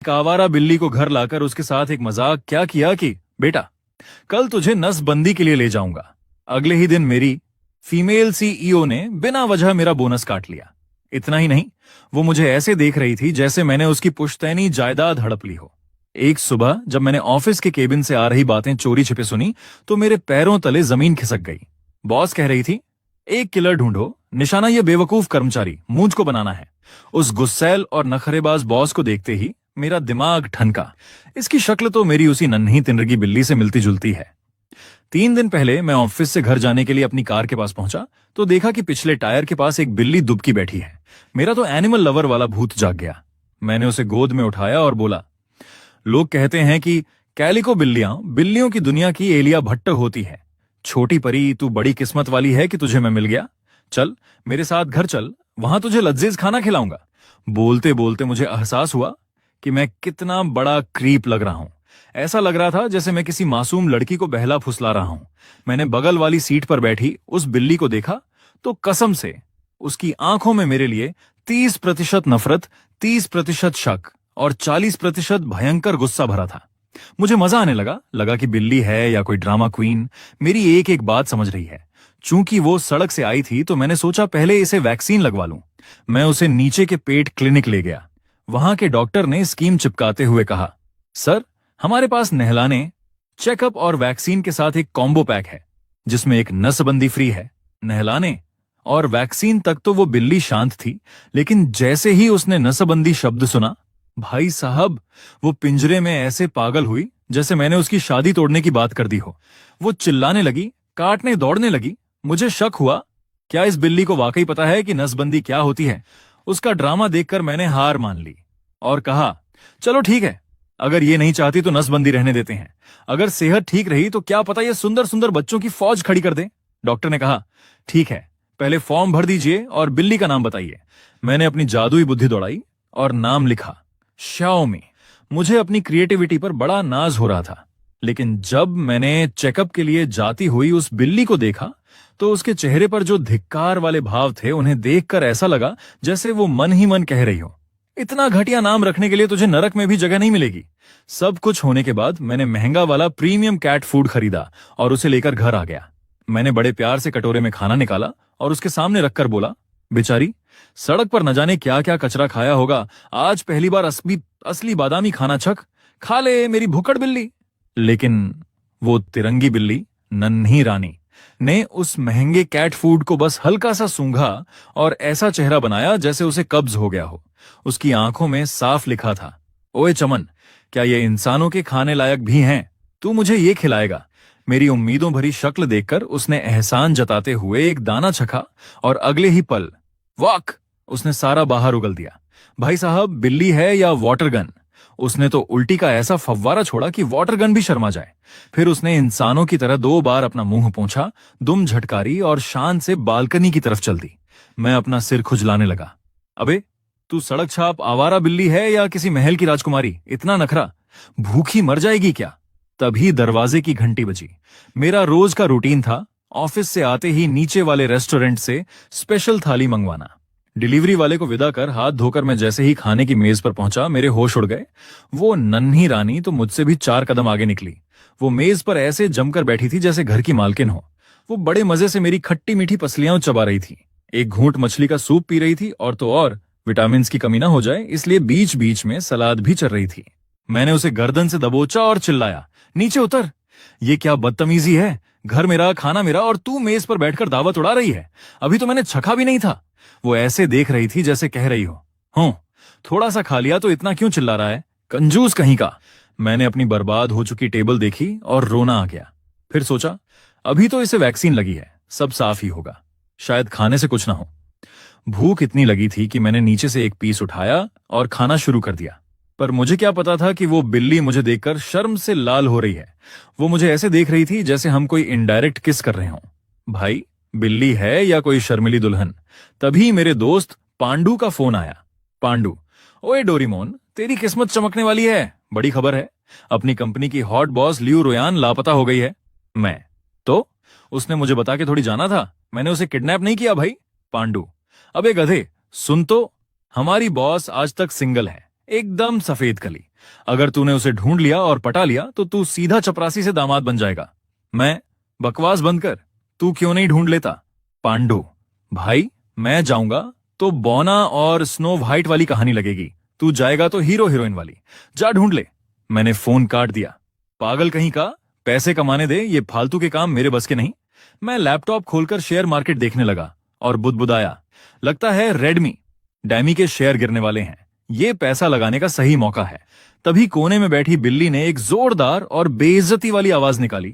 एक आवारा बिल्ली को घर लाकर उसके साथ एक मजाक क्या किया कि बेटा, कल तुझे नसबंदी के लिए ले जाऊंगा। अगले ही दिन मेरी फीमेल सीईओ ने बिना वजह मेरा बोनस काट लिया। इतना ही नहीं, वो मुझे ऐसे देख रही थी जैसे मैंने उसकी पुश्तैनी जायदाद हड़प ली हो। एक सुबह जब मैंने ऑफिस के केबिन से आ रही बातें चोरी छिपे सुनी तो मेरे पैरों तले जमीन खिसक गई। बॉस कह रही थी, एक किलर ढूंढो, निशाना ये बेवकूफ कर्मचारी मूंछ को बनाना है। उस गुस्सैल और नखरेबाज बॉस को देखते ही मेरा दिमाग ठनका। इसकी शक्ल तो मेरी उसी नन्ही तिनरगी बिल्ली से मिलती जुलती है। 3 दिन पहले मैं ऑफिस से घर जाने के लिए अपनी कार के पास पहुंचा तो देखा कि पिछले टायर के पास एक बिल्ली दुबकी बैठी है। मेरा तो एनिमल लवर वाला भूत जाग गया। मैंने उसे गोद में उठाया और बोला, लोग कहते हैं कि कैलिको बिल्लियां बिल्लियों की दुनिया की एलिया भट्ट होती है। छोटी परी, तू बड़ी किस्मत वाली है कि तुझे मैं मिल गया। चल मेरे साथ घर चल, वहां तुझे लजीज खाना खिलाऊंगा। बोलते बोलते मुझे एहसास हुआ कि मैं कितना बड़ा क्रीप लग रहा हूं। ऐसा लग रहा था जैसे मैं किसी मासूम लड़की को बहला फुसला रहा हूं। मैंने बगल वाली सीट पर बैठी उस बिल्ली को देखा तो कसम से उसकी आंखों में मेरे लिए 30% नफरत, 30% शक और 40% भयंकर गुस्सा भरा था। मुझे मजा आने लगा कि बिल्ली है या कोई ड्रामा क्वीन मेरी एक एक बात समझ रही है। चूंकि वो सड़क से आई थी तो मैंने सोचा पहले इसे वैक्सीन लगवा लूं। मैं उसे नीचे के पेट क्लिनिक ले गया। वहां के डॉक्टर ने स्कीम चिपकाते हुए कहा, सर हमारे पास नहलाने, चेकअप और वैक्सीन के साथ एक कॉम्बो पैक है जिसमें एक नसबंदी फ्री है। नहलाने और वैक्सीन तक तो वो बिल्ली शांत थी, लेकिन जैसे ही उसने नसबंदी शब्द सुना, भाई साहब वो पिंजरे में ऐसे पागल हुई जैसे मैंने उसकी शादी तोड़ने की बात कर दी हो। वो चिल्लाने लगी, काटने दौड़ने लगी। मुझे शक हुआ, क्या इस बिल्ली को वाकई पता है कि नसबंदी क्या होती है? उसका ड्रामा देखकर मैंने हार मान ली और कहा, चलो ठीक है, अगर ये नहीं चाहती तो नसबंदी रहने देते हैं। अगर सेहत ठीक रही तो क्या पता ये सुंदर सुंदर बच्चों की फौज खड़ी कर दे। डॉक्टर ने कहा, ठीक है, पहले फॉर्म भर दीजिए और बिल्ली का नाम बताइए। मैंने अपनी जादुई बुद्धि दौड़ाई और नाम लिखा, श्याओमी। मुझे अपनी क्रिएटिविटी पर बड़ा नाज हो रहा था, लेकिन जब मैंने चेकअप के लिए जाती हुई उस बिल्ली को देखा तो उसके चेहरे पर जो धिक्कार वाले भाव थे उन्हें देखकर ऐसा लगा जैसे वो मन ही मन कह रही हो, इतना घटिया नाम रखने के लिए तुझे नरक में भी जगह नहीं मिलेगी। सब कुछ होने के बाद मैंने महंगा वाला प्रीमियम कैट फूड खरीदा और उसे लेकर घर आ गया। मैंने बड़े प्यार से कटोरे में खाना निकाला और उसके सामने रखकर बोला, बेचारी सड़क पर न जाने क्या क्या कचरा खाया होगा, आज पहली बार असली बादामी खाना चख, खा ले मेरी भुक्कड़ बिल्ली। लेकिन वो तिरंगी बिल्ली नन्ही रानी ने उस महंगे कैट फूड को बस हल्का सा सूंघा और ऐसा चेहरा बनाया जैसे उसे कब्ज हो गया हो। उसकी आंखों में साफ लिखा था, ओए चमन, क्या ये इंसानों के खाने लायक भी हैं? तू मुझे ये खिलाएगा? मेरी उम्मीदों भरी शक्ल देखकर उसने एहसान जताते हुए एक दाना चखा और अगले ही पल वाक उसने सारा बाहर उगल दिया। भाई साहब, बिल्ली है या वाटर गन? उसने तो उल्टी का ऐसा फव्वारा छोड़ा कि वाटर गन भी शर्मा जाए। फिर उसने इंसानों की तरह 2 बार अपना मुंह पोंछा, दुम झटकारी और शान से बालकनी की तरफ चल दी। मैं अपना सिर खुजलाने लगा। अबे तू सड़क छाप आवारा बिल्ली है या किसी महल की राजकुमारी? इतना नखरा, भूखी मर जाएगी क्या? तभी दरवाजे की घंटी बजी। मेरा रोज का रूटीन था ऑफिस से आते ही नीचे वाले रेस्टोरेंट से स्पेशल थाली मंगवाना। डिलीवरी वाले को विदा कर हाथ धोकर मैं जैसे ही खाने की मेज पर पहुंचा, मेरे होश उड़ गए। वो नन्ही रानी तो मुझसे भी 4 कदम आगे निकली। वो मेज पर ऐसे जमकर बैठी थी जैसे घर की मालकिन हो। वो बड़े मजे से मेरी खट्टी मीठी पसलियां चबा रही थी, एक घूंट मछली का सूप पी रही थी और तो और विटामिन की कमी ना हो जाए इसलिए बीच बीच में सलाद भी चल रही थी। मैंने उसे गर्दन से दबोचा और चिल्लाया, नीचे उतर। ये क्या बदतमीजी है? घर मेरा, खाना मेरा और तू मेज पर बैठकर दावत उड़ा रही है। अभी तो मैंने चखा भी नहीं था। वो ऐसे देख रही थी जैसे कह रही हो, थोड़ा सा खा लिया तो इतना क्यों चिल्ला रहा है, कंजूस कहीं का। मैंने अपनी बर्बाद हो चुकी टेबल देखी और रोना आ गया। फिर सोचा, अभी तो इसे वैक्सीन लगी है, सब साफ ही होगा, शायद खाने से कुछ ना हो। भूख इतनी लगी थी कि मैंने नीचे से एक पीस उठाया और खाना शुरू कर दिया। पर मुझे क्या पता था कि वो बिल्ली मुझे देखकर शर्म से लाल हो रही है। वो मुझे ऐसे देख रही थी जैसे हम कोई इनडायरेक्ट किस कर रहे हों। भाई, बिल्ली है या कोई शर्मिली दुल्हन? तभी मेरे दोस्त पांडू का फोन आया। पांडू, ओए डोरीमोन, तेरी किस्मत चमकने वाली है, बड़ी खबर है। अपनी कंपनी की हॉट बॉस लियू रोयान लापता हो गई है। मैं तो उसने मुझे बता के थोड़ी जाना था, मैंने उसे किडनैप नहीं किया भाई। पांडू, अबे गधे, सुन तो, हमारी बॉस आज तक सिंगल है, एकदम सफेद कली। अगर तूने उसे ढूंढ लिया और पटा लिया तो तू सीधा चपरासी से दामाद बन जाएगा। मैं, बकवास बंद कर। तू क्यों नहीं ढूंढ लेता? पांडु, भाई मैं जाऊंगा तो बोना और स्नो व्हाइट वाली कहानी लगेगी, तू जाएगा तो हीरो हीरोइन वाली। जा ढूंढ ले। मैंने फोन काट दिया। पागल कहीं का, पैसे कमाने दे, ये फालतू के काम मेरे बस के नहीं। मैं लैपटॉप खोलकर शेयर मार्केट देखने लगा और बुदबुदाया, लगता है रेडमी डैमी के शेयर गिरने वाले हैं, ये पैसा लगाने का सही मौका है। तभी कोने में बैठी बिल्ली ने एक जोरदार और बेइज्जती वाली आवाज निकाली,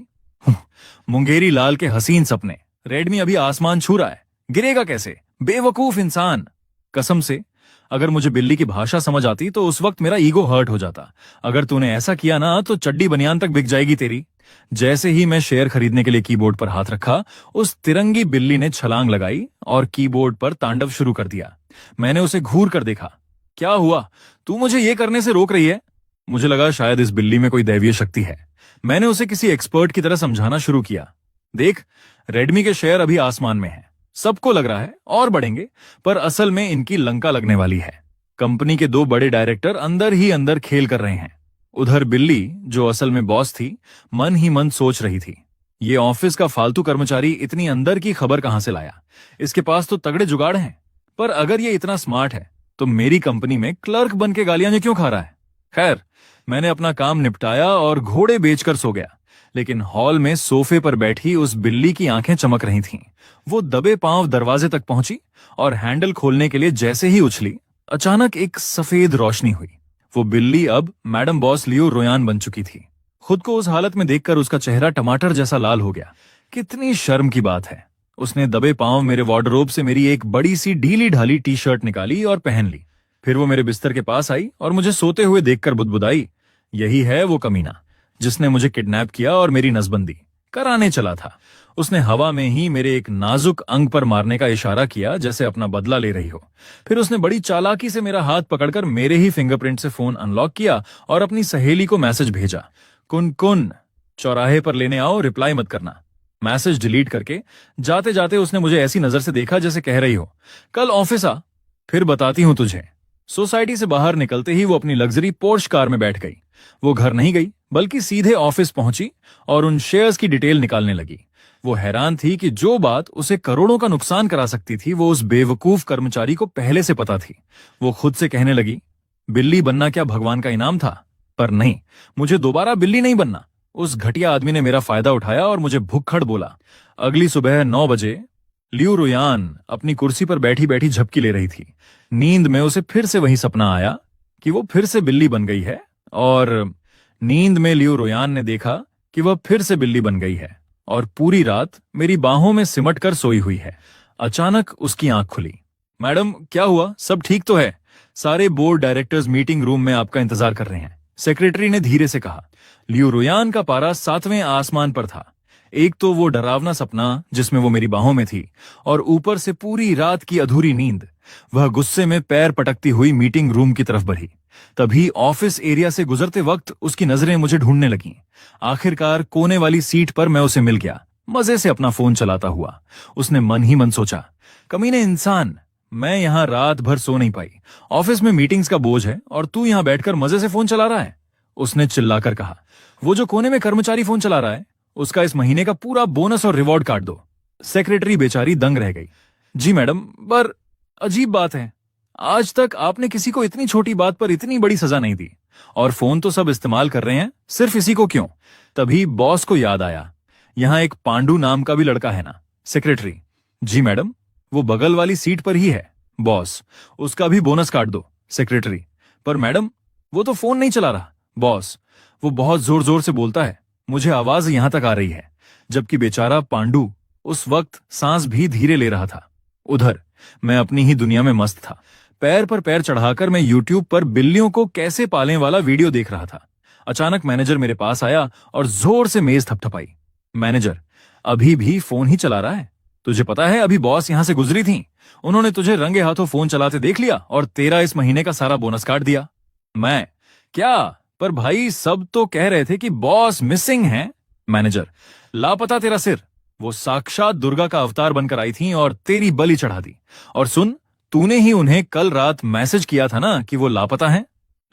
मुंगेरी लाल के हसीन सपने, रेडमी अभी आसमान छू रहा है, गिरेगा कैसे, बेवकूफ इंसान। कसम से अगर मुझे बिल्ली की भाषा समझ आती तो उस वक्त मेरा ईगो हर्ट हो जाता। अगर तूने ऐसा किया ना तो चड्डी बनियान तक बिक जाएगी तेरी। जैसे ही मैं शेयर खरीदने के लिए कीबोर्ड पर हाथ रखा, उस तिरंगी बिल्ली ने छलांग लगाई और कीबोर्ड पर तांडव शुरू कर दिया। मैंने उसे घूर कर देखा। क्या हुआ, तू मुझे ये करने से रोक रही है? मुझे लगा शायद इस बिल्ली में कोई दैवीय शक्ति है। मैंने उसे किसी एक्सपर्ट की तरह समझाना शुरू किया। देख, रेडमी के शेयर अभी आसमान में हैं, सबको लग रहा है और बढ़ेंगे, पर असल में इनकी लंका लगने वाली है। कंपनी के 2 बड़े डायरेक्टर अंदर ही अंदर खेल कर रहे हैं। उधर बिल्ली, जो असल में बॉस थी, मन ही मन सोच रही थी, ये ऑफिस का फालतू कर्मचारी इतनी अंदर की खबर कहां से लाया? इसके पास तो तगड़े जुगाड़ हैं, पर अगर ये इतना स्मार्ट है तो मेरी कंपनी में क्लर्क बन के गालियां क्यों खा रहा है? खैर, मैंने अपना काम निपटाया और घोड़े बेचकर सो गया। लेकिन हॉल में सोफे पर बैठी उस बिल्ली की आंखें चमक रही थीं। वो दबे पांव दरवाजे तक पहुंची और हैंडल खोलने के लिए जैसे ही उछली, अचानक एक सफेद रोशनी हुई। वो बिल्ली अब मैडम बॉस लियो रोयान बन चुकी थी। खुद को उस हालत में देखकर उसका चेहरा टमाटर जैसा लाल हो गया। कितनी शर्म की बात है। उसने दबे पांव मेरे वार्डरोब से मेरी एक बड़ी सी ढीली ढाली टी शर्ट निकाली और पहन ली। फिर वो मेरे बिस्तर के पास आई और मुझे सोते हुए देखकर बुदबुदाई, यही है वो कमीना जिसने मुझे किडनैप किया और मेरी नसबंदी कराने चला था। उसने हवा में ही मेरे एक नाजुक अंग पर मारने का इशारा किया, जैसे अपना बदला ले रही हो। फिर उसने बड़ी चालाकी से मेरा हाथ पकड़कर मेरे ही फिंगरप्रिंट से फोन अनलॉक किया और अपनी सहेली को मैसेज भेजा, कुन कुन, चौराहे पर लेने आओ, रिप्लाई मत करना। मैसेज डिलीट करके जाते जाते उसने मुझे ऐसी नजर से देखा जैसे कह रही हो, कल ऑफिस आ, फिर बताती हूं तुझे। सोसाइटी से बाहर निकलते ही वो अपनी लग्जरी पोर्श कार में बैठ गई। वो घर नहीं गई, बल्कि सीधे ऑफिस पहुंची और उन शेयर्स की डिटेल निकालने लगी। वो हैरान थी कि जो बात उसे करोड़ों का नुकसान करा सकती थी, वो उस बेवकूफ कर्मचारी को पहले से पता थी। वो खुद से कहने लगी, बिल्ली बनना क्या भगवान का इनाम था? पर नहीं, मुझे दोबारा बिल्ली नहीं बनना। उस घटिया आदमी ने मेरा फायदा उठाया और मुझे भुक्खड़ बोला। अगली सुबह 9 बजे लियू रोयान अपनी कुर्सी पर बैठी बैठी झपकी ले रही थी। नींद में उसे फिर से वही सपना आया कि वो फिर से बिल्ली बन गई है, और नींद में लियू रोयान ने देखा कि वह फिर से बिल्ली बन गई है और पूरी रात मेरी बाहों में सिमट कर सोई हुई है। अचानक उसकी आंख खुली। मैडम, क्या हुआ? सब ठीक तो है? सारे बोर्ड डायरेक्टर्स मीटिंग रूम में आपका इंतजार कर रहे हैं, सेक्रेटरी ने धीरे से कहा। लियू रोयान का पारा 7वें आसमान पर था। एक तो वो डरावना सपना जिसमें वो मेरी बाहों में थी, और ऊपर से पूरी रात की अधूरी नींद। वह गुस्से में पैर पटकती हुई मीटिंग रूम की तरफ बढ़ी। तभी ऑफिस एरिया से गुजरते वक्त उसकी नजरें मुझे ढूंढने लगीं। आखिरकार कोने वाली सीट पर मैं उसे मिल गया, मजे से अपना फोन चलाता हुआ। उसने मन ही मन सोचा, कमीने इंसान, मैं यहां रात भर सो नहीं पाई, ऑफिस में मीटिंग्स का बोझ है और तू यहां बैठकर मजे से फोन चला रहा है। उसने चिल्लाकर कहा, वो जो कोने में कर्मचारी फोन चला रहा है, उसका इस महीने का पूरा बोनस और रिवॉर्ड काट दो। सेक्रेटरी बेचारी दंग रह गई। जी मैडम, पर अजीब बात है, आज तक आपने किसी को इतनी छोटी बात पर इतनी बड़ी सजा नहीं दी, और फोन तो सब इस्तेमाल कर रहे हैं, सिर्फ इसी को क्यों? तभी बॉस को याद आया, यहां एक पांडु नाम का भी लड़का है ना। सेक्रेटरी, जी मैडम, वो बगल वाली सीट पर ही है। बॉस, उसका भी बोनस काट दो। सेक्रेटरी, पर मैडम वो तो फोन नहीं चला रहा। बॉस, वो बहुत जोर जोर से बोलता है, मुझे आवाज यहां तक आ रही है। जबकि बेचारा पांडु उस वक्त सांस भी धीरे ले रहा था। उधर मैं अपनी ही दुनिया में मस्त था। पैर पर पैर चढ़ाकर मैं यूट्यूब पर बिल्लियों को कैसे पालें वाला वीडियो देख रहा था। अचानक मैनेजर मेरे पास आया और जोर से मेज थपथपाई। मैनेजर, अभी भी फोन ही चला रहा है? तुझे पता है अभी बॉस यहां से गुजरी थी, उन्होंने तुझे रंगे हाथों फोन चलाते देख लिया और तेरा इस महीने का सारा बोनस काट दिया। मैं, क्या? पर भाई सब तो कह रहे थे कि बॉस मिसिंग है। मैनेजर, लापता तेरा सिर, वो साक्षात दुर्गा का अवतार बनकर आई थी और तेरी बलि चढ़ा दी। और सुन, तूने ही उन्हें कल रात मैसेज किया था ना कि वो लापता हैं।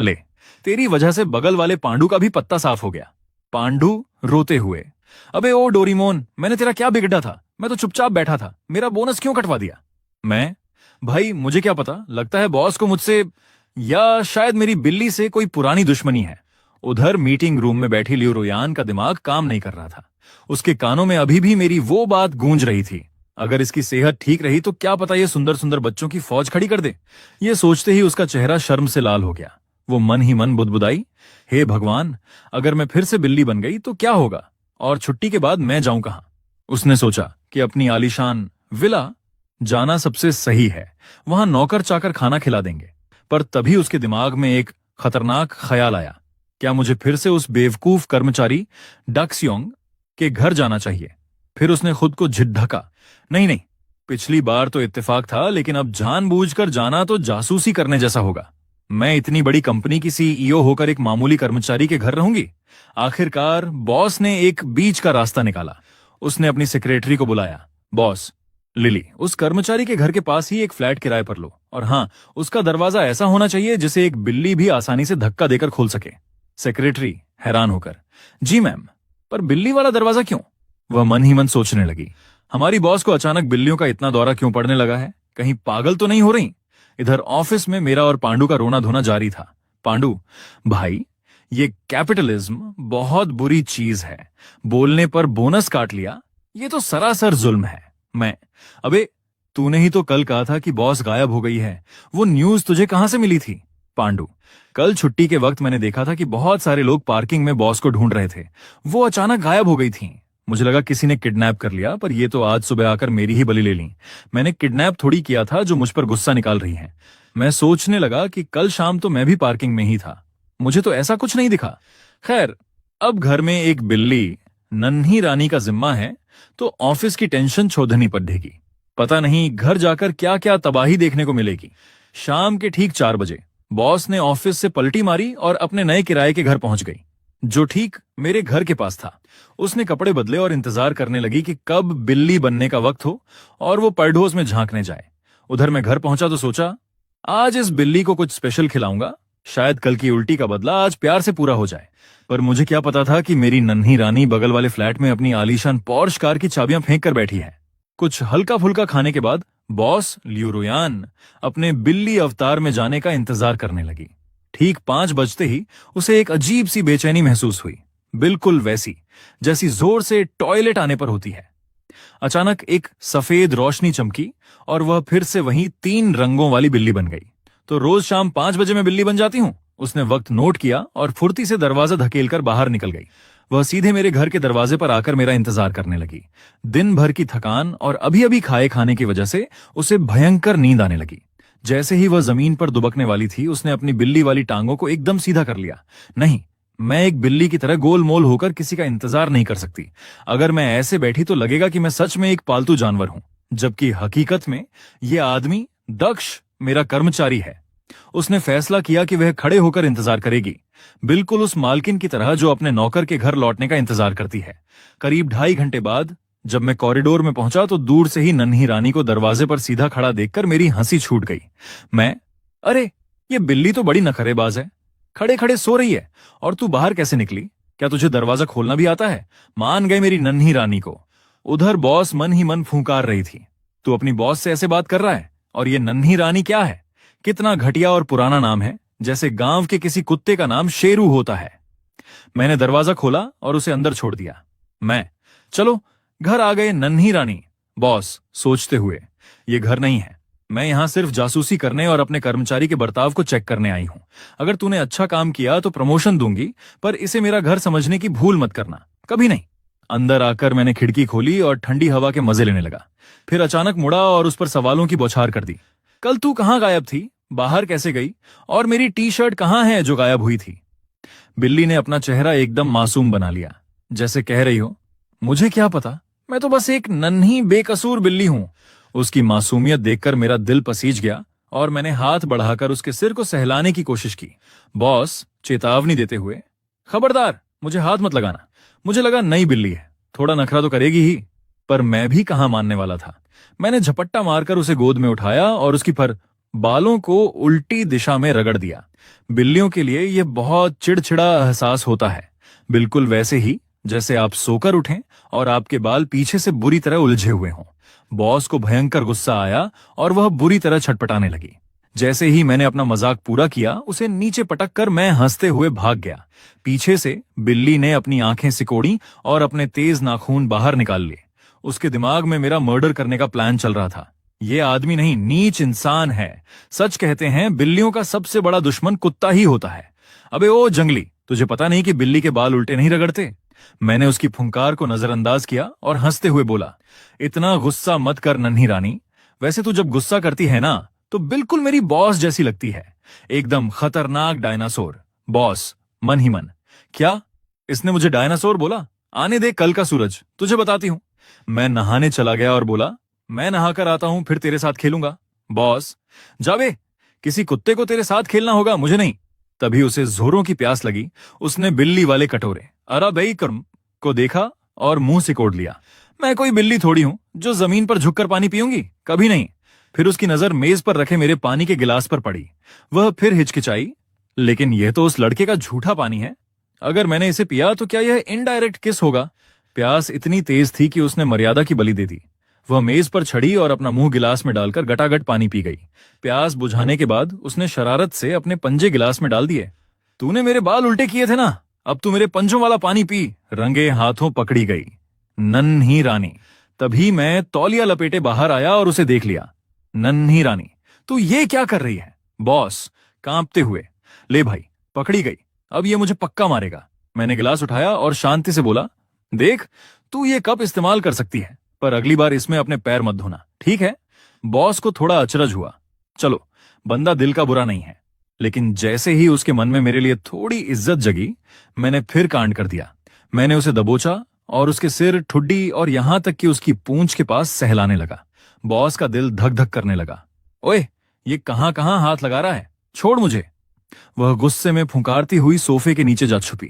ले, तेरी वजह से बगल वाले पांडु का भी पत्ता साफ हो गया। पांडु रोते हुए, अबे ओ डोरीमोन, मैंने तेरा क्या बिगड़ा था? मैं तो चुपचाप बैठा था, मेरा बोनस क्यों कटवा दिया? मैं, भाई मुझे क्या पता, लगता है बॉस को मुझसे या शायद मेरी बिल्ली से कोई पुरानी दुश्मनी है। उधर मीटिंग रूम में बैठी लियो रोयान का दिमाग काम नहीं कर रहा था। उसके कानों में अभी भी मेरी वो बात गूंज रही थी, अगर इसकी सेहत ठीक रही तो क्या पता ये सुंदर सुंदर बच्चों की फौज खड़ी कर दे। ये सोचते ही उसका चेहरा शर्म से लाल हो गया। वो मन ही मन बुदबुदाई, हे भगवान, अगर मैं फिर से बिल्ली बन गई तो क्या होगा, और छुट्टी के बाद मैं जाऊं कहां? उसने सोचा कि अपनी आलीशान विला जाना सबसे सही है, वहां नौकर चाकर खाना खिला देंगे। पर तभी उसके दिमाग में एक खतरनाक ख्याल आया, क्या मुझे फिर से उस बेवकूफ कर्मचारी डक्सयोंग के घर जाना चाहिए? फिर उसने खुद को झिझका, नहीं नहीं, पिछली बार तो इत्तेफाक था, लेकिन अब जानबूझकर जाना तो जासूसी करने जैसा होगा। मैं इतनी बड़ी कंपनी की सीईओ होकर एक मामूली कर्मचारी के घर रहूंगी? आखिरकार बॉस ने एक बीच का रास्ता निकाला। उसने अपनी सेक्रेटरी को बुलाया, बॉस, लिली, उस कर्मचारी के घर के पास ही एक फ्लैट किराए पर लो, और हाँ, उसका दरवाजा ऐसा होना चाहिए जिसे एक बिल्ली भी आसानी से धक्का देकर खोल सके। सेक्रेटरी हैरान होकर, जी मैम, पर बिल्ली वाला दरवाजा क्यों? वह मन ही मन सोचने लगी, हमारी बॉस को अचानक बिल्लियों का इतना दौरा क्यों पड़ने लगा है? कहीं पागल तो नहीं हो रही? इधर ऑफिस में मेरा और पांडु का रोना धोना जारी था। पांडु, भाई, ये कैपिटलिज्म बहुत बुरी चीज है, बोलने पर बोनस काट लिया, ये तो सरासर जुल्म है। मैं, अबे तूने ही तो कल कहा था कि बॉस गायब हो गई है, वो न्यूज तुझे कहां से मिली थी? पांडु, कल छुट्टी के वक्त मैंने देखा था कि बहुत सारे लोग पार्किंग में बॉस को ढूंढ रहे थे, वो अचानक गायब हो गई थी। मुझे लगा किसी ने किडनैप कर लिया, पर ये तो आज सुबह आकर मेरी ही बलि ले ली। मैंने किडनैप थोड़ी किया था जो मुझ पर गुस्सा निकाल रही है। मैं सोचने लगा कि कल शाम तो मैं भी पार्किंग में ही था, मुझे तो ऐसा कुछ नहीं दिखा। खैर, अब घर में एक बिल्ली नन्ही रानी का जिम्मा है तो ऑफिस की टेंशन छोड़नी पड़ेगी। पता नहीं घर जाकर क्या क्या तबाही देखने को मिलेगी। शाम के ठीक 4 बजे बॉस ने ऑफिस से पलटी मारी और अपने नए किराए के घर पहुंच गई, जो ठीक मेरे घर के पास था। उसने कपड़े बदले और इंतजार करने लगी कि कब बिल्ली बनने का वक्त हो और वो परडोस में झांकने जाए। उधर मैं घर पहुंचा तो सोचा, आज इस बिल्ली को कुछ स्पेशल खिलाऊंगा, शायद कल की उल्टी का बदला आज प्यार से पूरा हो जाए। पर मुझे क्या पता था कि मेरी नन्ही रानी बगल वाले फ्लैट में अपनी आलीशान पॉर्श कार की चाबियां फेंक कर बैठी है। कुछ हल्का फुल्का खाने के बाद बॉस लियू रोयान अपने बिल्ली अवतार में जाने का इंतजार करने लगी। ठीक 5 बजते ही उसे एक अजीब सी बेचैनी महसूस हुई, बिल्कुल वैसी जैसी जोर से टॉयलेट आने पर होती है। अचानक एक सफेद रोशनी चमकी और वह फिर से वही 3 रंगों वाली बिल्ली बन गई। तो रोज शाम 5 बजे मैं बिल्ली बन जाती हूँ। उसने वक्त नोट किया और फुर्ती से दरवाजा धकेलकर बाहर निकल गई। वह सीधे मेरे घर के दरवाजे पर आकर मेरा इंतजार करने लगी। दिन भर की थकान और अभी अभी खाए खाने की वजह से उसे भयंकर नींद आने लगी। जैसे ही वह जमीन पर दुबकने वाली थी, उसने अपनी बिल्ली वाली टांगों को एकदम सीधा कर लिया। नहीं, मैं एक बिल्ली की तरह गोलमोल होकर किसी का इंतजार नहीं कर सकती। अगर मैं ऐसे बैठी तो लगेगा कि मैं सच में एक पालतू जानवर हूं, जबकि हकीकत में यह आदमी दक्ष मेरा कर्मचारी है। उसने फैसला किया कि वह खड़े होकर इंतजार करेगी, बिल्कुल उस मालकिन की तरह जो अपने नौकर के घर लौटने का इंतजार करती है। करीब 2.5 घंटे बाद जब मैं कॉरिडोर में पहुंचा तो दूर से ही नन्ही रानी को दरवाजे पर सीधा खड़ा देखकर मेरी हंसी छूट गई। मैं, अरे ये बिल्ली तो बड़ी नखरेबाज है, खड़े खड़े सो रही है और तू बाहर कैसे निकली? क्या तुझे दरवाजा खोलना भी आता है? मान गए मेरी नन्ही रानी को। उधर बॉस मन ही मन फूंकार रही थी, तू अपनी बॉस से ऐसे बात कर रहा है? और ये नन्ही रानी क्या है? कितना घटिया और पुराना नाम है, जैसे गांव के किसी कुत्ते का नाम शेरू होता है। मैंने दरवाजा खोला और उसे अंदर छोड़ दिया। मैं, चलो घर आ गए नन्ही रानी। बॉस सोचते हुए, ये घर नहीं है, मैं यहां सिर्फ जासूसी करने और अपने कर्मचारी के बर्ताव को चेक करने आई हूं। अगर तूने अच्छा काम किया तो प्रमोशन दूंगी, पर इसे मेरा घर समझने की भूल मत करना, कभी नहीं। अंदर आकर मैंने खिड़की खोली और ठंडी हवा के मजे लेने लगा। फिर अचानक मुड़ा और उस पर सवालों की बौछार कर दी। कल तू कहां गायब थी? बाहर कैसे गई? और मेरी टी शर्ट कहां है जो गायब हुई थी? बिल्ली ने अपना चेहरा एकदम मासूम बना लिया, जैसे कह रही हो, मुझे क्या पता, मैं तो बस एक नन्ही बेकसूर बिल्ली हूं। उसकी मासूमियत देखकर मेरा दिल पसीज गया और मैंने हाथ बढ़ाकर उसके सिर को सहलाने की कोशिश की। बॉस चेतावनी देते हुए, खबरदार, मुझे हाथ मत लगाना। मुझे लगा नई बिल्ली है, थोड़ा नखरा तो करेगी ही, पर मैं भी कहां मानने वाला था। मैंने झपट्टा मारकर उसे गोद में उठाया और उसकी पर बालों को उल्टी दिशा में रगड़ दिया। बिल्लियों के लिए यह बहुत चिड़चिड़ा एहसास होता है, बिल्कुल वैसे ही जैसे आप सोकर उठें और आपके बाल पीछे से बुरी तरह उलझे हुए हों। बॉस को भयंकर गुस्सा आया और वह बुरी तरह छटपटाने लगी। जैसे ही मैंने अपना मजाक पूरा किया, उसे नीचे पटक कर मैं हंसते हुए भाग गया। पीछे से बिल्ली ने अपनी आंखें सिकोड़ी और अपने तेज नाखून बाहर निकाल लिए। उसके दिमाग में मेरा मर्डर करने का प्लान चल रहा था। ये आदमी नहीं, नीच इंसान है। सच कहते हैं बिल्लियों का सबसे बड़ा दुश्मन कुत्ता ही होता है। अबे ओ जंगली, तुझे पता नहीं कि बिल्ली के बाल उल्टे नहीं रगड़ते? मैंने उसकी फुंकार को नजरअंदाज किया और हंसते हुए बोला, इतना गुस्सा मत कर नन्ही रानी। वैसे तू जब गुस्सा करती है ना, तो बिल्कुल मेरी बॉस जैसी लगती है, एकदम खतरनाक डायनासोर। बॉस मन ही मन, क्या इसने मुझे डायनासोर बोला? आने दे कल का सूरज, तुझे बताती हूं। मैं नहाने चला गया और बोला, मैं नहाकर आता हूं, फिर तेरे साथ खेलूंगा। बॉस, जावे, किसी कुत्ते को तेरे साथ खेलना होगा, मुझे नहीं। तभी उसे जोरों की प्यास लगी। उसने बिल्ली वाले कटोरे अराबई कर्म को देखा और मुंह सिकोड़ लिया। मैं कोई बिल्ली थोड़ी हूं जो जमीन पर झुककर पानी पीऊंगी, कभी नहीं। फिर उसकी नजर मेज पर रखे मेरे पानी के गिलास पर पड़ी। वह फिर हिचकिचाई, लेकिन यह तो उस लड़के का झूठा पानी है। अगर मैंने इसे पिया तो क्या यह इनडायरेक्ट किस होगा? प्यास इतनी तेज थी कि उसने मर्यादा की बलि दे दी। वह मेज पर चढ़ी और अपना मुंह गिलास में डालकर गटागट पानी पी गई। प्यास बुझाने के बाद उसने शरारत से अपने पंजे गिलास में डाल दिए। तूने मेरे बाल उल्टे किए थे ना, अब तू मेरे पंजों वाला पानी पी। रंगे हाथों पकड़ी गई नन्ही रानी। तभी मैं तौलिया लपेटे बाहर आया और उसे देख लिया। नन्ही रानी, तू ये क्या कर रही है? बॉस कांपते हुए, ले भाई, पकड़ी गई, अब ये मुझे पक्का मारेगा। मैंने गिलास उठाया और शांति से बोला, देख, तू ये कप इस्तेमाल कर सकती है, पर अगली बार इसमें अपने पैर मत धोना, ठीक है? बॉस को थोड़ा अचरज हुआ। चलो, बंदा दिल का बुरा नहीं है, लेकिन जैसे ही उसके मन में मेरे लिए थोड़ी इज्जत जगी, मैंने फिर कांड कर दिया। मैंने उसे दबोचा और उसके सिर, ठुड्डी और यहां तक कि उसकी पूंछ के पास सहलाने लगा। बॉस का दिल धक धक करने लगा। ओए, ये कहां कहां हाथ लगा रहा है? छोड़ मुझे। वह गुस्से में फुंकारती हुई सोफे के नीचे जा छुपी।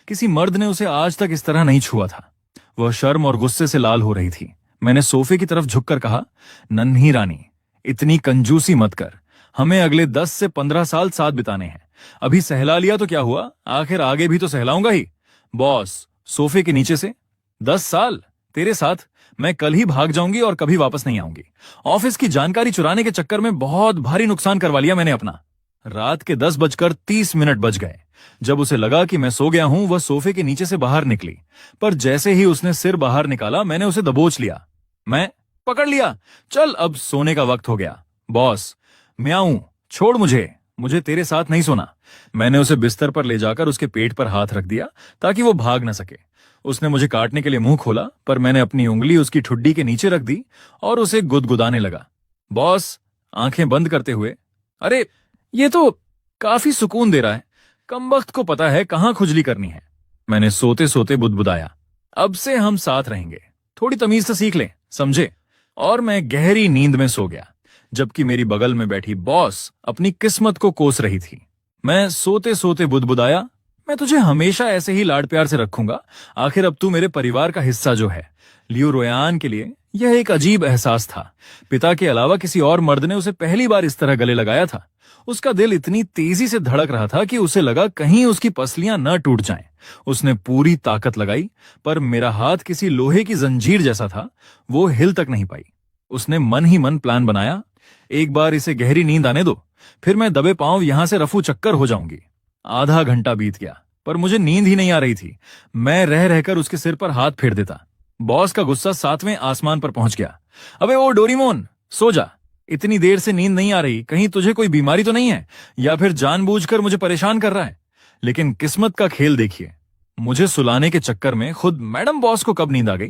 किसी मर्द ने उसे आज तक इस तरह नहीं छुआ था। वह शर्म और गुस्से से लाल हो रही थी। मैंने सोफे की तरफ झुककर कहा, नन्ही रानी, इतनी कंजूसी मत कर। हमें अगले 10 से 15 साल साथ बिताने हैं। अभी सहला लिया तो क्या हुआ, आखिर आगे भी तो सहलाऊंगा ही। बॉस सोफे के नीचे से, 10 साल तेरे साथ? मैं कल ही भाग जाऊंगी और कभी वापस नहीं आऊंगी। ऑफिस की जानकारी चुराने के चक्कर में बहुत भारी नुकसान करवा लिया मैंने अपना। रात के 10:30 बज गए। जब उसे लगा कि मैं सो गया हूं, वह सोफे के नीचे से बाहर निकली, पर जैसे ही उसने सिर बाहर निकाला, मैंने उसे दबोच लिया। मैं पकड़ लिया, चल अब सोने का वक्त हो गया। बॉस, म्याऊं, छोड़ मुझे, मुझे तेरे साथ नहीं सोना। मैंने उसे बिस्तर पर ले जाकर उसके पेट पर हाथ रख दिया ताकि वो भाग न सके। उसने मुझे काटने के लिए मुंह खोला, पर मैंने अपनी उंगली उसकी ठुड्डी के नीचे रख दी और उसे गुदगुदाने लगा। बॉस आंखें बंद करते हुए, अरे ये तो काफी सुकून दे रहा है, कमबख्त को पता है कहां खुजली करनी है। मैंने सोते सोते बुदबुदाया, अब से हम साथ रहेंगे, थोड़ी तमीज तो सीख ले, समझे? और मैं गहरी नींद में सो गया, जबकि मेरी बगल में बैठी बॉस अपनी किस्मत को कोस रही थी। मैं सोते सोते बुदबुदाया, मैं तुझे हमेशा ऐसे ही लाड प्यार से रखूंगा, आखिर अब तू मेरे परिवार का हिस्सा जो है। लियो रोयान के लिए यह एक अजीब एहसास था। पिता के अलावा किसी और मर्द ने उसे पहली बार इस तरह गले लगाया था। उसका दिल इतनी तेजी से धड़क रहा था कि उसे लगा कहीं उसकी पसलियां न टूट जाएं। उसने पूरी ताकत लगाई, पर मेरा हाथ किसी लोहे की जंजीर जैसा था, वो हिल तक नहीं पाई। उसने मन ही मन प्लान बनाया, एक बार इसे गहरी नींद आने दो, फिर मैं दबे पांव यहां से रफू चक्कर हो जाऊंगी। आधा घंटा बीत गया, पर मुझे नींद ही नहीं आ रही थी। मैं रह रहकर उसके सिर पर हाथ फेर देता। बॉस का गुस्सा 7वें आसमान पर पहुंच गया। अबे ओ डोरीमोन, सो जा, इतनी देर से नींद नहीं आ रही, कहीं तुझे कोई बीमारी तो नहीं है, या फिर जानबूझकर मुझे परेशान कर रहा है? लेकिन किस्मत का खेल देखिए, मुझे सुलाने के चक्कर में खुद मैडम बॉस को कब नींद आ गई,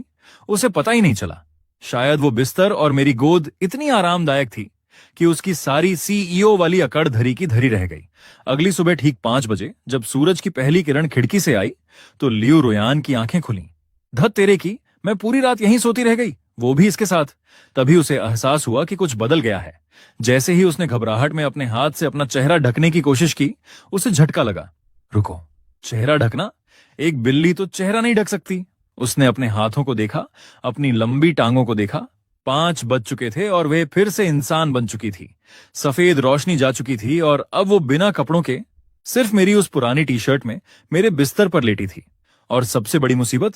उसे पता ही नहीं चला। शायद वो बिस्तर और मेरी गोद इतनी आरामदायक थी कि उसकी सारी सीईओ वाली अकड़ धरी की धरी रह गई। अगली सुबह ठीक 5 बजे जब सूरज की पहली किरण खिड़की से आई, तो लियो रोयान की आंखें खुली। धत तेरे की, मैं पूरी रात यहीं सोती रह गई, वो भी इसके साथ। तभी उसे एहसास हुआ कि कुछ बदल गया है। जैसे ही उसने घबराहट में अपने हाथ से अपना चेहरा ढकने की कोशिश की, उसे झटका लगा। रुको, चेहरा ढकना? एक बिल्ली तो चेहरा नहीं ढक सकती। उसने अपने हाथों को देखा, अपनी लंबी टांगों को देखा, 5 बज चुके थे और वे फिर से इंसान बन चुकी थी। सफेद रोशनी जा चुकी थी और अब वो बिना कपड़ों के सिर्फ मेरी उस पुरानी टी शर्ट में मेरे बिस्तर पर लेटी थी। और सबसे बड़ी मुसीबत,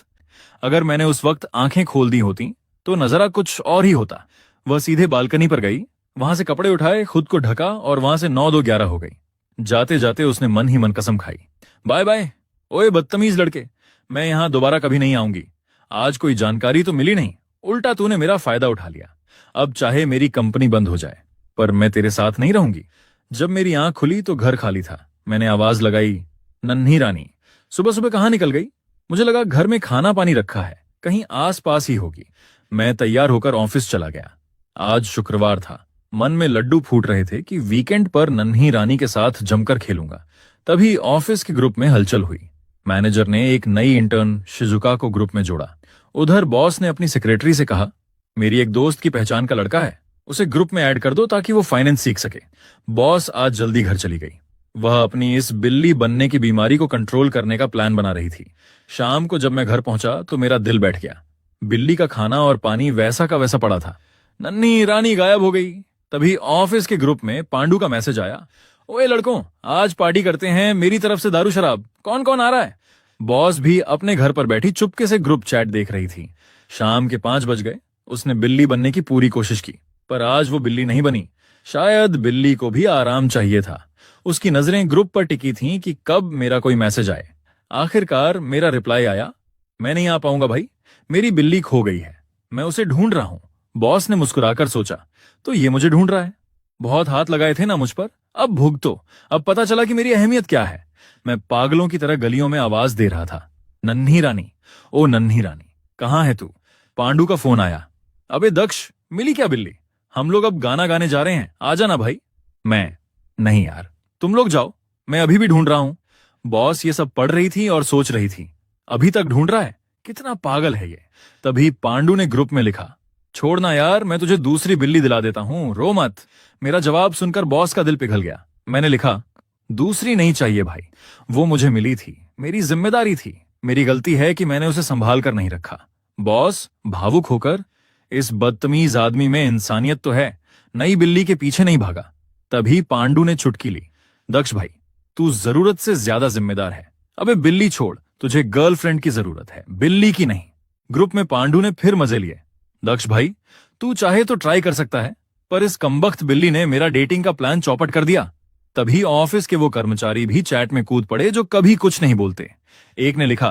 अगर मैंने उस वक्त आंखें खोल दी होती तो नजरा कुछ और ही होता। वह सीधे बालकनी पर गई, वहां से कपड़े उठाए, खुद को ढका और वहां से 9-2-11 हो गई। जाते जाते उसने मन ही मन कसम खाई, बाय बाय ओए बदतमीज लड़के, मैं यहां दोबारा कभी नहीं आऊंगी। आज कोई जानकारी तो मिली नहीं, उल्टा तूने मेरा फायदा उठा लिया। अब चाहे मेरी कंपनी बंद हो जाए, पर मैं तेरे साथ नहीं रहूंगी। जब मेरी आंख खुली तो घर खाली था। मैंने आवाज लगाई, नन्ही रानी सुबह सुबह कहाँ निकल गई? मुझे लगा घर में खाना पानी रखा है, कहीं आस पास ही होगी। मैं तैयार होकर ऑफिस चला गया। आज शुक्रवार था। मन में लड्डू फूट रहे थे कि वीकेंड पर नन्ही रानी के साथ जमकर खेलूंगा। तभी ऑफिस के ग्रुप में हलचल हुई। मैनेजर ने एक नई इंटर्न शिजुका को ग्रुप में जोड़ा। उधर बॉस ने अपनी सेक्रेटरी से कहा, मेरी एक दोस्त की पहचान का लड़का है, उसे ग्रुप में ऐड कर दो ताकि वो फाइनेंस सीख सके। बॉस आज जल्दी घर चली गई। वह अपनी इस बिल्ली बनने की बीमारी को कंट्रोल करने का प्लान बना रही थी। शाम को जब मैं घर पहुंचा तो मेरा दिल बैठ गया। बिल्ली का खाना और पानी वैसा का वैसा पड़ा था। नन्ही रानी गायब हो गई। तभी ऑफिस के ग्रुप में पांडु का मैसेज आया, ओए लड़कों, आज पार्टी करते हैं, मेरी तरफ से दारू शराब, कौन कौन आ रहा है? बॉस भी अपने घर पर बैठी चुपके से ग्रुप चैट देख रही थी। शाम के 5 बज गए। उसने बिल्ली बनने की पूरी कोशिश की, पर आज वो बिल्ली नहीं बनी। शायद बिल्ली को भी आराम चाहिए था। उसकी नजरें ग्रुप पर टिकी थीं कि कब मेरा कोई मैसेज आए। आखिरकार मेरा रिप्लाई आया, मैं नहीं आ पाऊंगा भाई, मेरी बिल्ली खो गई है, मैं उसे ढूंढ रहा हूं। बॉस ने मुस्कुराकर सोचा, तो ये मुझे ढूंढ रहा है। बहुत हाथ लगाए थे ना मुझ पर, अब भुगतो। अब पता चला कि मेरी अहमियत क्या है। मैं पागलों की तरह गलियों में आवाज दे रहा था, नन्ही रानी, ओ नन्ही रानी, कहाँ है तू? पांडु का फोन आया, अबे दक्ष, मिली क्या बिल्ली? हम लोग अब गाना गाने जा रहे हैं, आ जाना भाई। मैं, नहीं यार, तुम लोग जाओ, मैं अभी भी ढूंढ रहा हूं। बॉस ये सब पढ़ रही थी और सोच रही थी, अभी तक ढूंढ रहा है, कितना पागल है ये। तभी पांडु ने ग्रुप में लिखा, छोड़ना यार, मैं तुझे दूसरी बिल्ली दिला देता हूं, रो मत। मेरा जवाब सुनकर बॉस का दिल पिघल गया। मैंने लिखा, दूसरी नहीं चाहिए भाई, वो मुझे मिली थी, मेरी जिम्मेदारी थी, मेरी गलती है कि मैंने उसे संभाल कर नहीं रखा। बॉस भावुक होकर, इस बदतमीज आदमी में इंसानियत तो है, नई बिल्ली के पीछे नहीं भागा। तभी पांडु ने चुटकी ली, दक्ष भाई, तू जरूरत से ज्यादा जिम्मेदार है। अबे बिल्ली छोड़, तुझे गर्लफ्रेंड की जरूरत है, बिल्ली की नहीं। ग्रुप में पांडु ने फिर मजे लिए, दक्ष भाई, तू चाहे तो ट्राई कर सकता है, पर इस कमबख्त बिल्ली ने मेरा डेटिंग का प्लान चौपट कर दिया। तभी ऑफिस के वो कर्मचारी भी चैट में कूद पड़े जो कभी कुछ नहीं बोलते। एक ने लिखा,